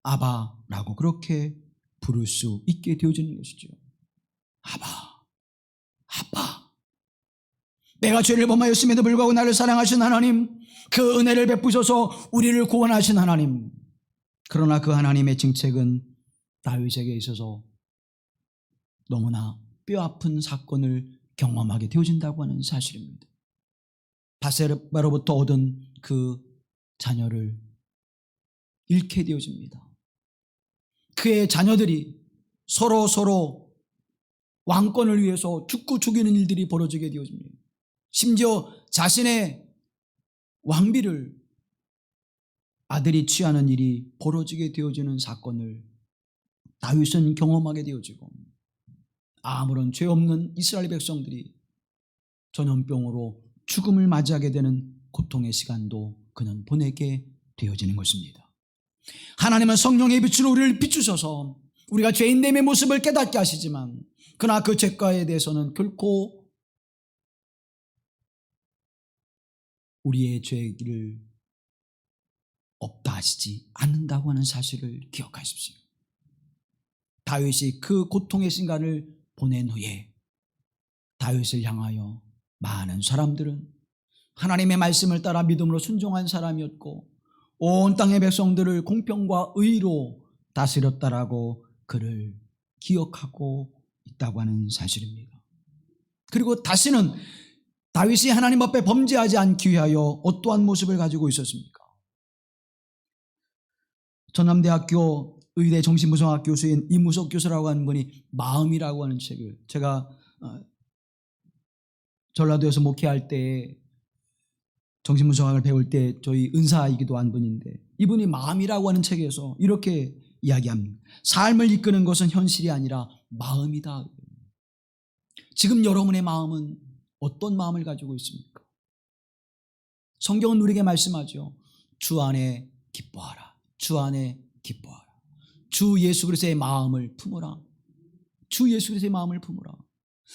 아바라고 그렇게 부를 수 있게 되어지는 것이죠. 아바, 아바. 내가 죄를 범하였음에도 불구하고 나를 사랑하신 하나님, 그 은혜를 베푸셔서 우리를 구원하신 하나님. 그러나 그 하나님의 정책은 다윗에게 있어서 너무나 뼈아픈 사건을 경험하게 되어진다고 하는 사실입니다. 바세바로부터 얻은 그 자녀를 잃게 되어집니다. 그의 자녀들이 서로 왕권을 위해서 죽고 죽이는 일들이 벌어지게 되어집니다. 심지어 자신의 왕비를 아들이 취하는 일이 벌어지게 되어지는 사건을 다윗은 경험하게 되어지고 아무런 죄 없는 이스라엘 백성들이 전염병으로 죽음을 맞이하게 되는 고통의 시간도 그는 보내게 되어지는 것입니다. 하나님은 성령의 빛으로 우리를 비추셔서 우리가 죄인됨의 모습을 깨닫게 하시지만 그러나 그 죄가에 대해서는 결코 우리의 죄를 없다 하시지 않는다고 하는 사실을 기억하십시오. 다윗이 그 고통의 시간을 보낸 후에 다윗을 향하여 많은 사람들은 하나님의 말씀을 따라 믿음으로 순종한 사람이었고 온 땅의 백성들을 공평과 의로 다스렸다라고 그를 기억하고 있다고 하는 사실입니다. 그리고 다시는 다윗이 하나님 앞에 범죄하지 않기 위하여 어떠한 모습을 가지고 있었습니까? 전남대학교 의대 정신분석학 교수인 이무석 교수라고 하는 분이 마음이라고 하는 책을, 제가 전라도에서 목회할 때 정신분석학을 배울 때 저희 은사이기도 한 분인데 이분이 마음이라고 하는 책에서 이렇게 이야기합니다. 삶을 이끄는 것은 현실이 아니라 마음이다. 지금 여러분의 마음은 어떤 마음을 가지고 있습니까? 성경은 우리에게 말씀하죠. 주 안에 기뻐하라. 주 안에 기뻐하라. 주 예수 그리스도의 마음을 품으라. 주 예수 그리스도의 마음을 품으라.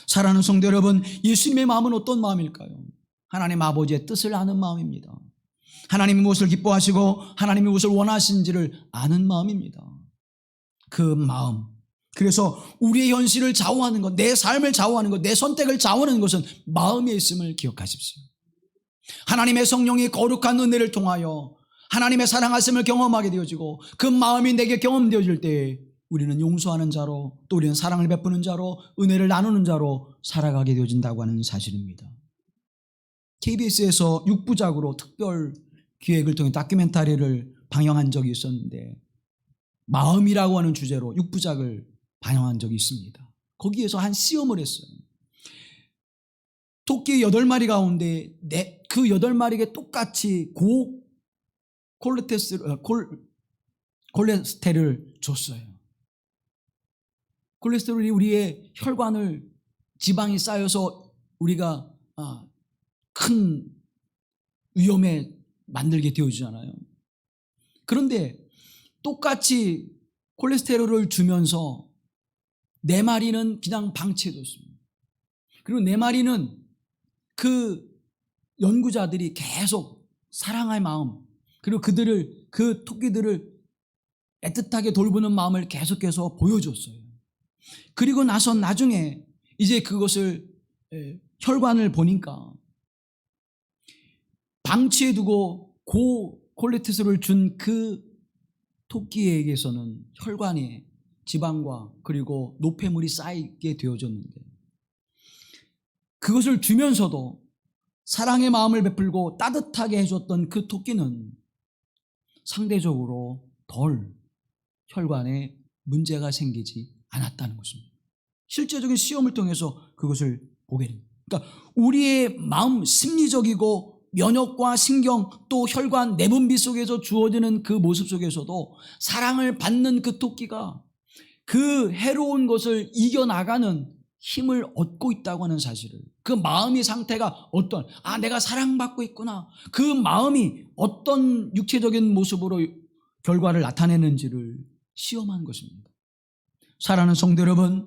사랑하는 성도 여러분, 예수님의 마음은 어떤 마음일까요? 하나님 아버지의 뜻을 아는 마음입니다. 하나님이 무엇을 기뻐하시고 하나님이 무엇을 원하시는지를 아는 마음입니다. 그 마음. 그래서 우리의 현실을 좌우하는 것, 내 삶을 좌우하는 것, 내 선택을 좌우하는 것은 마음에 있음을 기억하십시오. 하나님의 성령이 거룩한 은혜를 통하여 하나님의 사랑하심을 경험하게 되어지고 그 마음이 내게 경험되어질 때 우리는 용서하는 자로, 또 우리는 사랑을 베푸는 자로, 은혜를 나누는 자로 살아가게 되어진다고 하는 사실입니다. KBS에서 6부작으로 특별 기획을 통해 다큐멘터리를 방영한 적이 있었는데 마음이라고 하는 주제로 6부작을 방영한 적이 있습니다. 거기에서 한 시험을 했어요. 토끼 8마리 가운데 그 8마리에게 똑같이 콜레스테롤을 줬어요. 콜레스테롤이 우리의 혈관을 지방이 쌓여서 우리가 큰 위험에 만들게 되어지잖아요. 그런데 똑같이 콜레스테롤을 주면서 4마리는 그냥 방치해뒀습니다. 그리고 4마리는 그 연구자들이 계속 사랑할 마음, 그리고 그 토끼들을 애틋하게 돌보는 마음을 계속해서 보여줬어요. 그리고 나중에 이제 그것을 혈관을 보니까 방치해 두고 콜레티스를 준 그 토끼에게서는 혈관에 지방과 그리고 노폐물이 쌓이게 되어졌는데, 그것을 주면서도 사랑의 마음을 베풀고 따뜻하게 해줬던 그 토끼는 상대적으로 덜 혈관에 문제가 생기지 않았다는 것입니다. 실제적인 시험을 통해서 그것을 보게 됩니다. 그러니까 우리의 마음, 심리적이고 면역과 신경 또 혈관 내분비 속에서 주어지는 그 모습 속에서도 사랑을 받는 그 토끼가 그 해로운 것을 이겨나가는 힘을 얻고 있다고 하는 사실을, 그 마음의 상태가 내가 사랑받고 있구나, 그 마음이 어떤 육체적인 모습으로 결과를 나타내는지를 시험한 것입니다. 사랑하는 성도 여러분,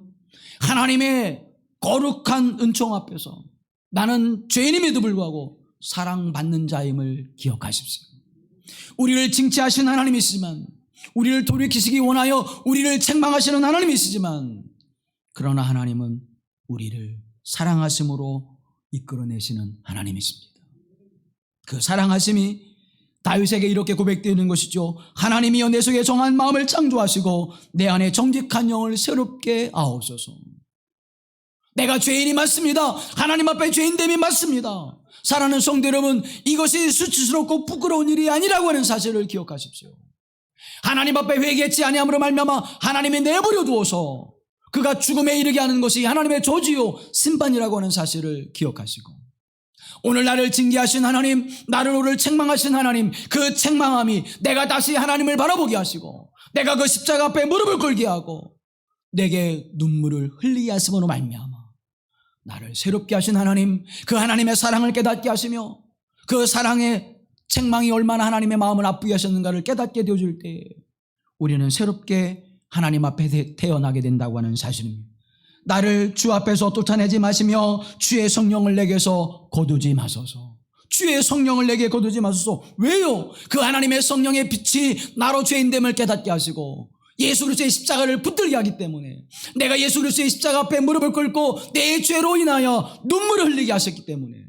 하나님의 거룩한 은총 앞에서 나는 죄인임에도 불구하고 사랑받는 자임을 기억하십시오. 우리를 징치하시는 하나님이시지만, 우리를 돌이키시기 원하여 우리를 책망하시는 하나님이시지만, 그러나 하나님은 우리를 사랑하심으로 이끌어내시는 하나님이십니다. 그 사랑하심이 다윗에게 이렇게 고백되는 것이죠. 하나님이여 내 속에 정한 마음을 창조하시고 내 안에 정직한 영을 새롭게 하옵소서. 내가 죄인이 맞습니다. 하나님 앞에 죄인됨이 맞습니다. 사랑하는 성도 여러분, 이것이 수치스럽고 부끄러운 일이 아니라고 하는 사실을 기억하십시오. 하나님 앞에 회개했지 아니함으로 말미암아 하나님이 내버려 두어서 그가 죽음에 이르게 하는 것이 하나님의 저주요 심판이라고 하는 사실을 기억하시고, 오늘 나를 징계하신 하나님, 나를 오늘 책망하신 하나님, 그 책망함이 내가 다시 하나님을 바라보게 하시고 내가 그 십자가 앞에 무릎을 꿇게 하고 내게 눈물을 흘리게 하심으로 말미암아 나를 새롭게 하신 하나님, 그 하나님의 사랑을 깨닫게 하시며 그 사랑의 책망이 얼마나 하나님의 마음을 아프게 하셨는가를 깨닫게 되어줄 때 우리는 새롭게 하나님 앞에 태어나게 된다고 하는 사실입니다. 나를 주 앞에서 쫓아내지 마시며 주의 성령을 내게서 거두지 마소서. 주의 성령을 내게 거두지 마소서. 왜요? 그 하나님의 성령의 빛이 나로 죄인됨을 깨닫게 하시고 예수 그리스도의 십자가를 붙들게 하기 때문에, 내가 예수 그리스도의 십자가 앞에 무릎을 꿇고 내 죄로 인하여 눈물을 흘리게 하셨기 때문에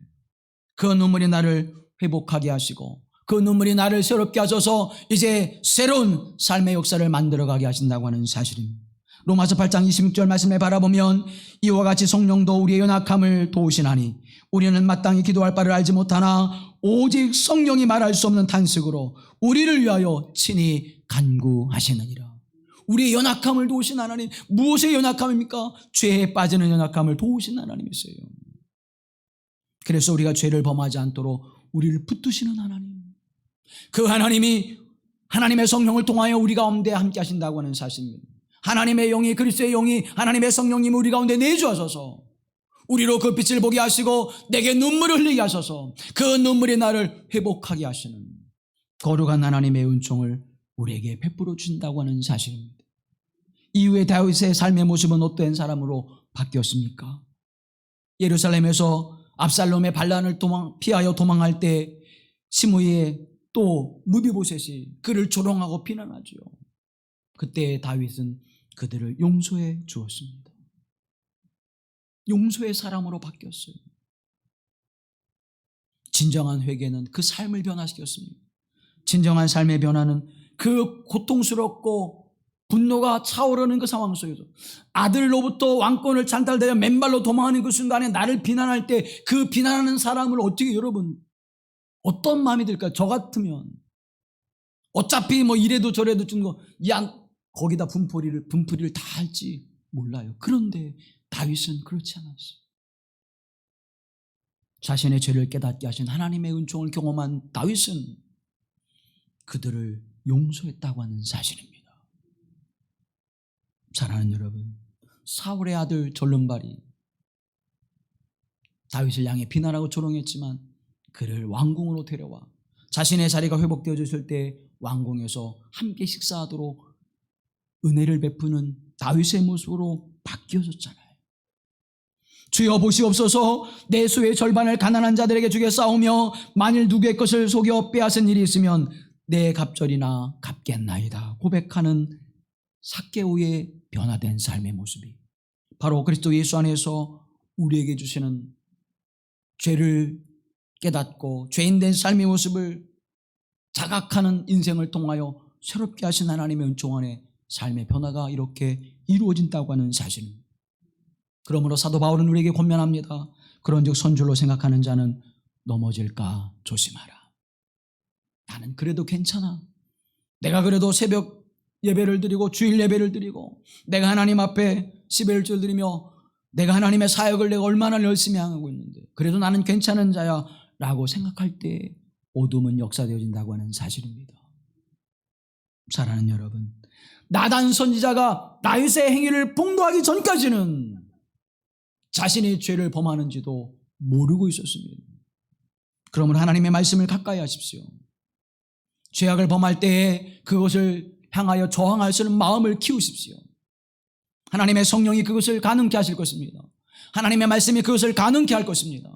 그 눈물이 나를 회복하게 하시고 그 눈물이 나를 새롭게 하셔서 이제 새로운 삶의 역사를 만들어가게 하신다고 하는 사실입니다. 로마서 8장 26절 말씀을 바라보면 이와 같이 성령도 우리의 연약함을 도우시나니 우리는 마땅히 기도할 바를 알지 못하나 오직 성령이 말할 수 없는 탄식으로 우리를 위하여 친히 간구하시느니라. 우리의 연약함을 도우신 하나님, 무엇의 연약함입니까? 죄에 빠지는 연약함을 도우신 하나님이세요. 그래서 우리가 죄를 범하지 않도록 우리를 붙드시는 하나님, 그 하나님이 하나님의 성령을 통하여 우리 가운데 함께 하신다고 하는 사실입니다. 하나님의 영이, 그리스도의 영이, 하나님의 성령님이 우리 가운데 내주하셔서 우리로 그 빛을 보게 하시고 내게 눈물을 흘리게 하셔서 그 눈물이 나를 회복하게 하시는 거룩한 하나님의 은총을 우리에게 베풀어 주신다고 하는 사실입니다. 이후에 다윗의 삶의 모습은 어떤 사람으로 바뀌었습니까? 예루살렘에서 압살롬의 반란을 피하여 도망할 때 시므이의 또 무비보셋이 그를 조롱하고 비난하죠. 그때 다윗은 그들을 용서해 주었습니다. 용서의 사람으로 바뀌었어요. 진정한 회개는 그 삶을 변화시켰습니다. 진정한 삶의 변화는 그 고통스럽고 분노가 차오르는 그 상황 속에서 아들로부터 왕권을 찬탈되어 맨발로 도망하는 그 순간에 나를 비난할 때 그 비난하는 사람을 어떻게, 여러분 어떤 마음이 들까요? 저 같으면 어차피 뭐 이래도 저래도 준 거, 거기다 분풀이를 다 할지 몰라요. 그런데 다윗은 그렇지 않았어요. 자신의 죄를 깨닫게 하신 하나님의 은총을 경험한 다윗은 그들을 용서했다고 하는 사실입니다. 사랑하는 여러분, 사울의 아들 절름발이 다윗을 향해 비난하고 조롱했지만 그를 왕궁으로 데려와 자신의 자리가 회복되어졌을 때 왕궁에서 함께 식사하도록 은혜를 베푸는 다윗의 모습으로 바뀌어졌잖아요. 주여 보시옵소서, 내 수의 절반을 가난한 자들에게 주게 싸우며 만일 누구의 것을 속여 빼앗은 일이 있으면 내 갑절이나 갚겠나이다 고백하는 삭개오의 변화된 삶의 모습이 바로 그리스도 예수 안에서 우리에게 주시는 죄를 깨닫고 죄인된 삶의 모습을 자각하는 인생을 통하여 새롭게 하신 하나님의 은총 안에 삶의 변화가 이렇게 이루어진다고 하는 사실입니다. 그러므로 사도 바울은 우리에게 권면합니다. 그런즉 선줄로 생각하는 자는 넘어질까 조심하라. 나는 그래도 괜찮아. 내가 그래도 새벽 예배를 드리고 주일 예배를 드리고 내가 하나님 앞에 11절 드리며 내가 하나님의 사역을 내가 얼마나 열심히 하고 있는데 그래도 나는 괜찮은 자야 라고 생각할 때 어둠은 역사되어진다고 하는 사실입니다. 사랑하는 여러분, 나단 선지자가 다윗의 행위를 폭로하기 전까지는 자신이 죄를 범하는지도 모르고 있었습니다. 그러므로 하나님의 말씀을 가까이 하십시오. 죄악을 범할 때에 그것을 향하여 저항할 수 있는 마음을 키우십시오. 하나님의 성령이 그것을 가능케 하실 것입니다. 하나님의 말씀이 그것을 가능케 할 것입니다.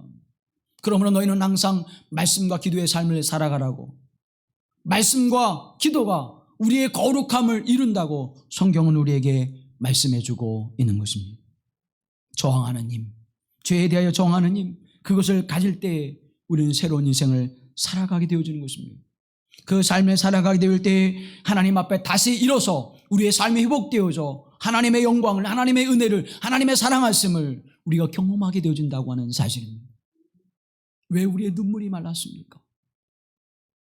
그러므로 너희는 항상 말씀과 기도의 삶을 살아가라고, 말씀과 기도가 우리의 거룩함을 이룬다고 성경은 우리에게 말씀해주고 있는 것입니다. 저항하는 힘, 죄에 대하여 저항하는 힘, 그것을 가질 때 우리는 새로운 인생을 살아가게 되어지는 것입니다. 그 삶을 살아가게 될 때 하나님 앞에 다시 일어서 우리의 삶이 회복되어져 하나님의 영광을, 하나님의 은혜를, 하나님의 사랑하심을 우리가 경험하게 되어진다고 하는 사실입니다. 왜 우리의 눈물이 말랐습니까?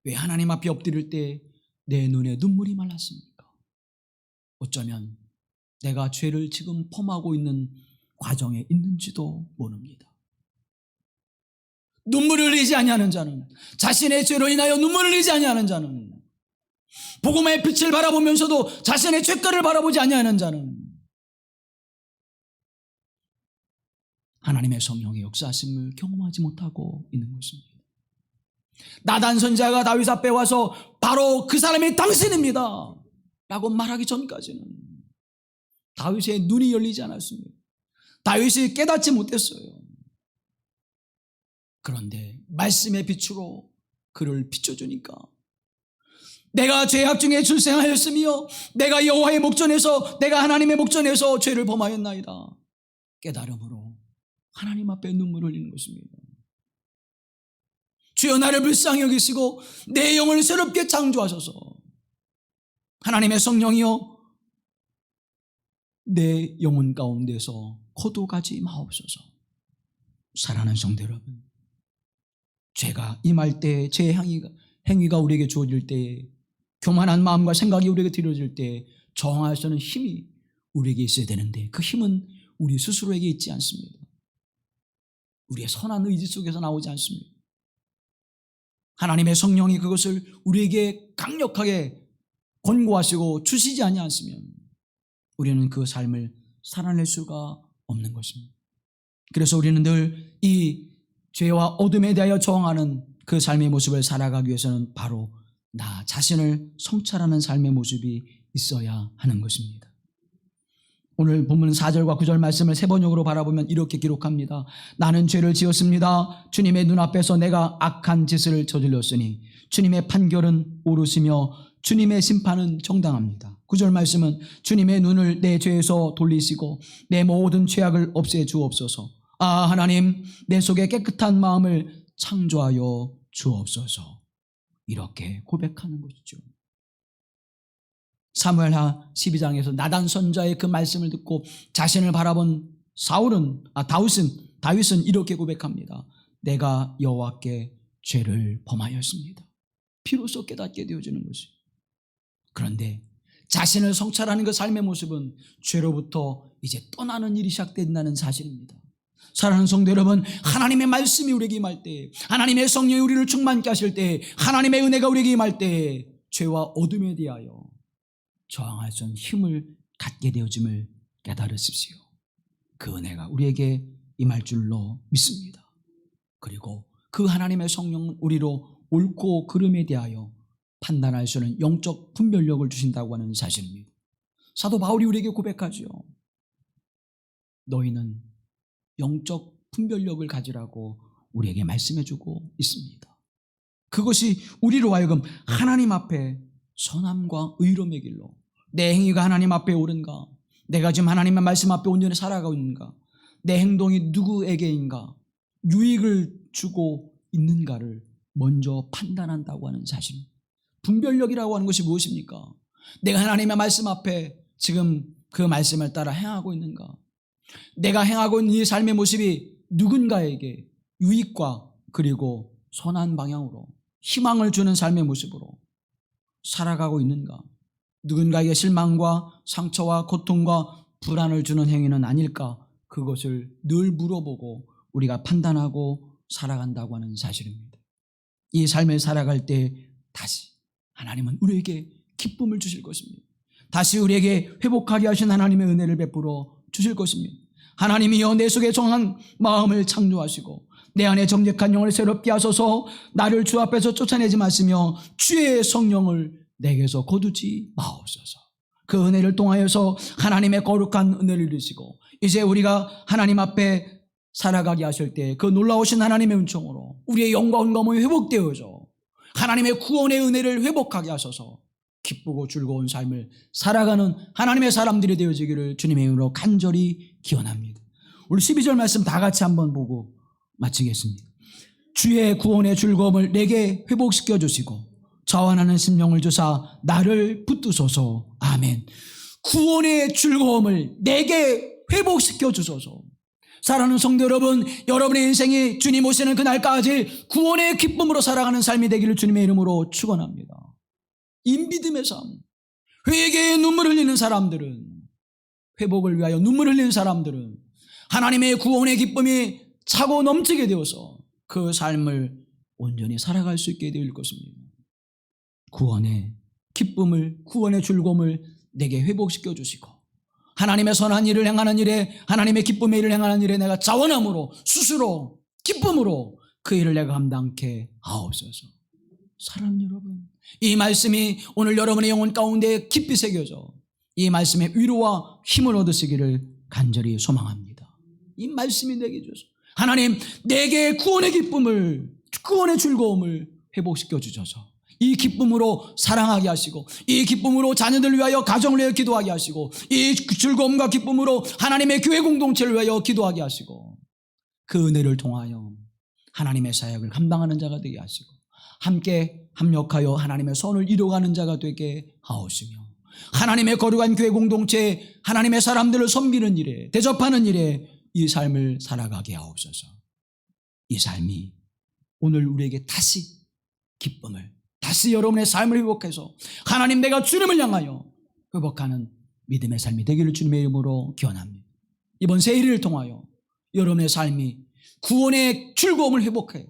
왜 하나님 앞에 엎드릴 때 내 눈에 눈물이 말랐습니까? 어쩌면 내가 죄를 지금 범하고 있는 과정에 있는지도 모릅니다. 눈물을 흘리지 아니하는 자는, 자신의 죄로 인하여 눈물을 흘리지 아니하는 자는, 복음의 빛을 바라보면서도 자신의 죄가를 바라보지 아니하는 자는 하나님의 성령의 역사하심을 경험하지 못하고 있는 것입니다. 나단 선지자가 다윗 앞에 와서 바로 그 사람이 당신입니다 라고 말하기 전까지는 다윗의 눈이 열리지 않았습니다. 다윗이 깨닫지 못했어요. 그런데 말씀의 빛으로 그를 비춰주니까 내가 죄악 중에 출생하였으며 내가 여호와의 목전에서, 내가 하나님의 목전에서 죄를 범하였나이다 깨달음으로 하나님 앞에 눈물을 흘리는 것입니다. 주여 나를 불쌍히 여기시고 내 영을 새롭게 창조하소서. 하나님의 성령이여 내 영혼 가운데서 거두가지 마옵소서. 사랑하는 성도 여러분, 죄가 임할 때, 제 행위가 우리에게 주어질 때, 교만한 마음과 생각이 우리에게 들어질 때 저항할 수 있는 힘이 우리에게 있어야 되는데 그 힘은 우리 스스로에게 있지 않습니다. 우리의 선한 의지 속에서 나오지 않습니다. 하나님의 성령이 그것을 우리에게 강력하게 권고하시고 주시지 아니하시면 우리는 그 삶을 살아낼 수가 없는 것입니다. 그래서 우리는 늘 이 죄와 어둠에 대하여 저항하는 그 삶의 모습을 살아가기 위해서는 바로 나 자신을 성찰하는 삶의 모습이 있어야 하는 것입니다. 오늘 본문 4절과 9절 말씀을 세 번역으로 바라보면 이렇게 기록합니다. 나는 죄를 지었습니다. 주님의 눈앞에서 내가 악한 짓을 저질렀으니 주님의 판결은 옳으시며 주님의 심판은 정당합니다. 9절 말씀은 주님의 눈을 내 죄에서 돌리시고 내 모든 죄악을 없애 주옵소서. 아 하나님, 내 속에 깨끗한 마음을 창조하여 주옵소서. 이렇게 고백하는 것이죠. 사무엘하 12장에서 나단 선지자의 그 말씀을 듣고 자신을 바라본 다윗은 이렇게 고백합니다. 내가 여호와께 죄를 범하였습니다. 비로소 깨닫게 되어지는 것이. 그런데 자신을 성찰하는 그 삶의 모습은 죄로부터 이제 떠나는 일이 시작된다는 사실입니다. 사랑하는 성도 여러분, 하나님의 말씀이 우리에게 임할 때, 하나님의 성령이 우리를 충만케 하실 때, 하나님의 은혜가 우리에게 임할 때 죄와 어둠에 대하여 저항할 수 있는 힘을 갖게 되어짐을 깨달으십시오. 그 은혜가 우리에게 임할 줄로 믿습니다. 그리고 그 하나님의 성령은 우리로 옳고 그름에 대하여 판단할 수 있는 영적 분별력을 주신다고 하는 사실입니다. 사도 바울이 우리에게 고백하죠. 너희는 영적 분별력을 가지라고 우리에게 말씀해주고 있습니다. 그것이 우리로 하여금 하나님 앞에 선함과 의로움의 길로, 내 행위가 하나님 앞에 옳은가, 내가 지금 하나님의 말씀 앞에 온전히 살아가고 있는가, 내 행동이 누구에게인가 유익을 주고 있는가를 먼저 판단한다고 하는 사실. 분별력이라고 하는 것이 무엇입니까? 내가 하나님의 말씀 앞에 지금 그 말씀을 따라 행하고 있는가, 내가 행하고 있는 이 삶의 모습이 누군가에게 유익과 그리고 선한 방향으로 희망을 주는 삶의 모습으로 살아가고 있는가, 누군가에게 실망과 상처와 고통과 불안을 주는 행위는 아닐까, 그것을 늘 물어보고 우리가 판단하고 살아간다고 하는 사실입니다. 이 삶을 살아갈 때 다시 하나님은 우리에게 기쁨을 주실 것입니다. 다시 우리에게 회복하게 하신 하나님의 은혜를 베풀어 주실 것입니다. 하나님이여 내 속에 정한 마음을 창조하시고 내 안에 정직한 영을 새롭게 하소서. 나를 주 앞에서 쫓아내지 마시며 주의 성령을 내게서 거두지 마옵소서. 그 은혜를 통하여서 하나님의 거룩한 은혜를 이루시고 이제 우리가 하나님 앞에 살아가게 하실 때 그 놀라우신 하나님의 은총으로 우리의 영과 온감이 회복되어져 하나님의 구원의 은혜를 회복하게 하셔서 기쁘고 즐거운 삶을 살아가는 하나님의 사람들이 되어지기를 주님의 이름으로 간절히 기원합니다. 우리 12절 말씀 다 같이 한번 보고 마치겠습니다. 주의 구원의 즐거움을 내게 회복시켜 주시고 자원하는 심령을 주사 나를 붙드소서. 아멘. 구원의 즐거움을 내게 회복시켜 주소서. 사랑하는 성도 여러분, 여러분의 인생이 주님 오시는 그날까지 구원의 기쁨으로 살아가는 삶이 되기를 주님의 이름으로 축원합니다. 이 믿음의 삶, 회개의 눈물 흘리는 사람들은, 회복을 위하여 눈물 흘리는 사람들은 하나님의 구원의 기쁨이 차고 넘치게 되어서 그 삶을 온전히 살아갈 수 있게 될 것입니다. 구원의 기쁨을, 구원의 즐거움을 내게 회복시켜 주시고 하나님의 선한 일을 행하는 일에, 하나님의 기쁨의 일을 행하는 일에 내가 자원함으로, 스스로 기쁨으로 그 일을 내가 감당케 하옵소서. 사랑하는 여러분, 이 말씀이 오늘 여러분의 영혼 가운데 깊이 새겨져 이 말씀의 위로와 힘을 얻으시기를 간절히 소망합니다. 이 말씀이 내게 주셔서 하나님, 내게 구원의 기쁨을, 구원의 즐거움을 회복시켜 주셔서 이 기쁨으로 사랑하게 하시고 이 기쁨으로 자녀들을 위하여, 가정을 위하여 기도하게 하시고 이 즐거움과 기쁨으로 하나님의 교회 공동체를 위하여 기도하게 하시고 그 은혜를 통하여 하나님의 사역을 감당하는 자가 되게 하시고 함께 합력하여 하나님의 선을 이루어가는 자가 되게 하옵시며 하나님의 거룩한 교회 공동체, 하나님의 사람들을 섬기는 일에, 대접하는 일에 이 삶을 살아가게 하옵소서. 이 삶이 오늘 우리에게 다시 기쁨을, 다시 여러분의 삶을 회복해서 하나님, 내가 주님을 향하여 회복하는 믿음의 삶이 되기를 주님의 이름으로 기원합니다. 이번 새해를 통하여 여러분의 삶이 구원의 즐거움을 회복해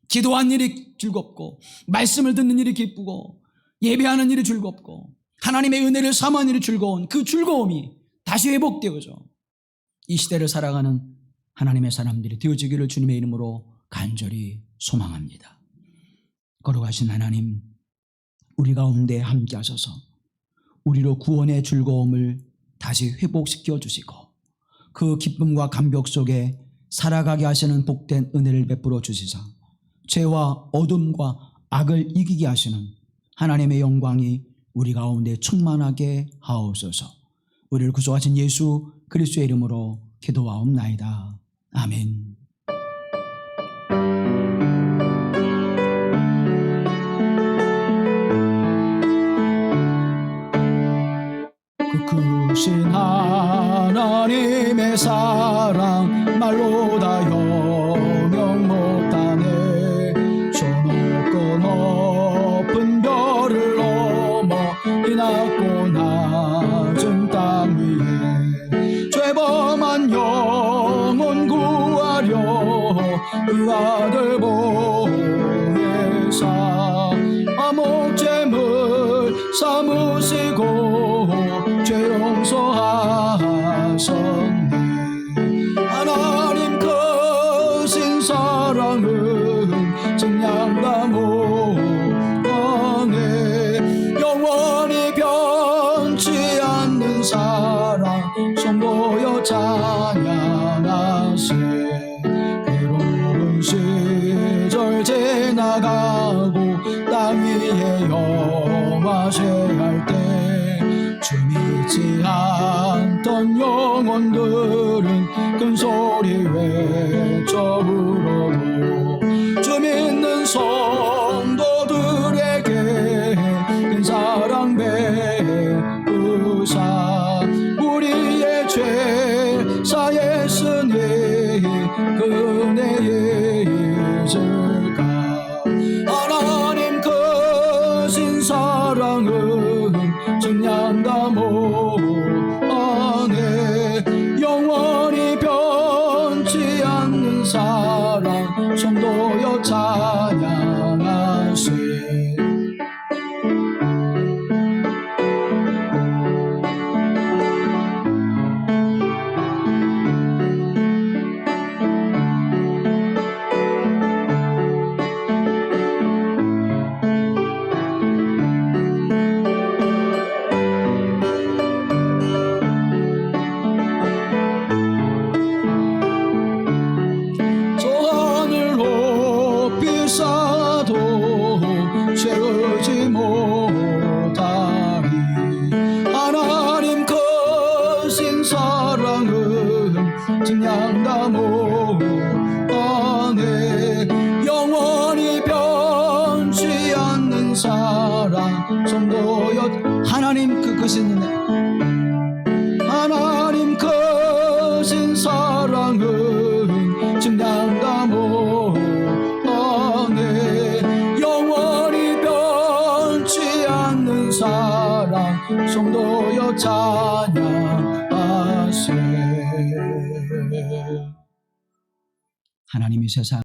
기도하는 일이 즐겁고 말씀을 듣는 일이 기쁘고 예배하는 일이 즐겁고 하나님의 은혜를 사모하는 일이 즐거운 그 즐거움이 다시 회복되어져 이 시대를 살아가는 하나님의 사람들이 되어지기를 주님의 이름으로 간절히 소망합니다. 거룩하신 하나님, 우리 가운데 함께 하셔서 우리로 구원의 즐거움을 다시 회복시켜 주시고 그 기쁨과 감격 속에 살아가게 하시는 복된 은혜를 베풀어 주시사 죄와 어둠과 악을 이기게 하시는 하나님의 영광이 우리 가운데 충만하게 하옵소서. 우리를 구속하신 예수 그리스도의 이름으로 기도하옵나이다. 아멘. 그 크신 하나님의 사랑 말로 다 영영 못하네. 저 높고 높은 별을 넘어 이 낮고 낮은 땅 위에 죄범한 영혼 구하려 그 아들 보내사 암흑죄물 삼으시고 죄 용서하셨네. 하나님 크신 사랑은 증량다 못하네. 영원히 변치 않는 사랑 선보여 찬양하세. 괴로운 시절 지나가고 하쇠할 때 주 믿지 않던 영혼들은 큰 소리 외쳐 부르고 주 믿는 성도들에게 큰 사랑 베푸사 우리의 죄 사했으니 그 은혜에 잊을까. 하나님 크신 사랑은 증량다 못하네. 영원히 변치 않는 사랑 성도여 찬양하세. 채우지 못하리. 하나님 크신 사랑은 증량다 못하네. 영원히 변치 않는 사랑 성도여. 하나님 크신 은혜, 하나님 크신 사랑은 증량다 못하네. 사랑 성도여 찬양하세. 하나님이 세상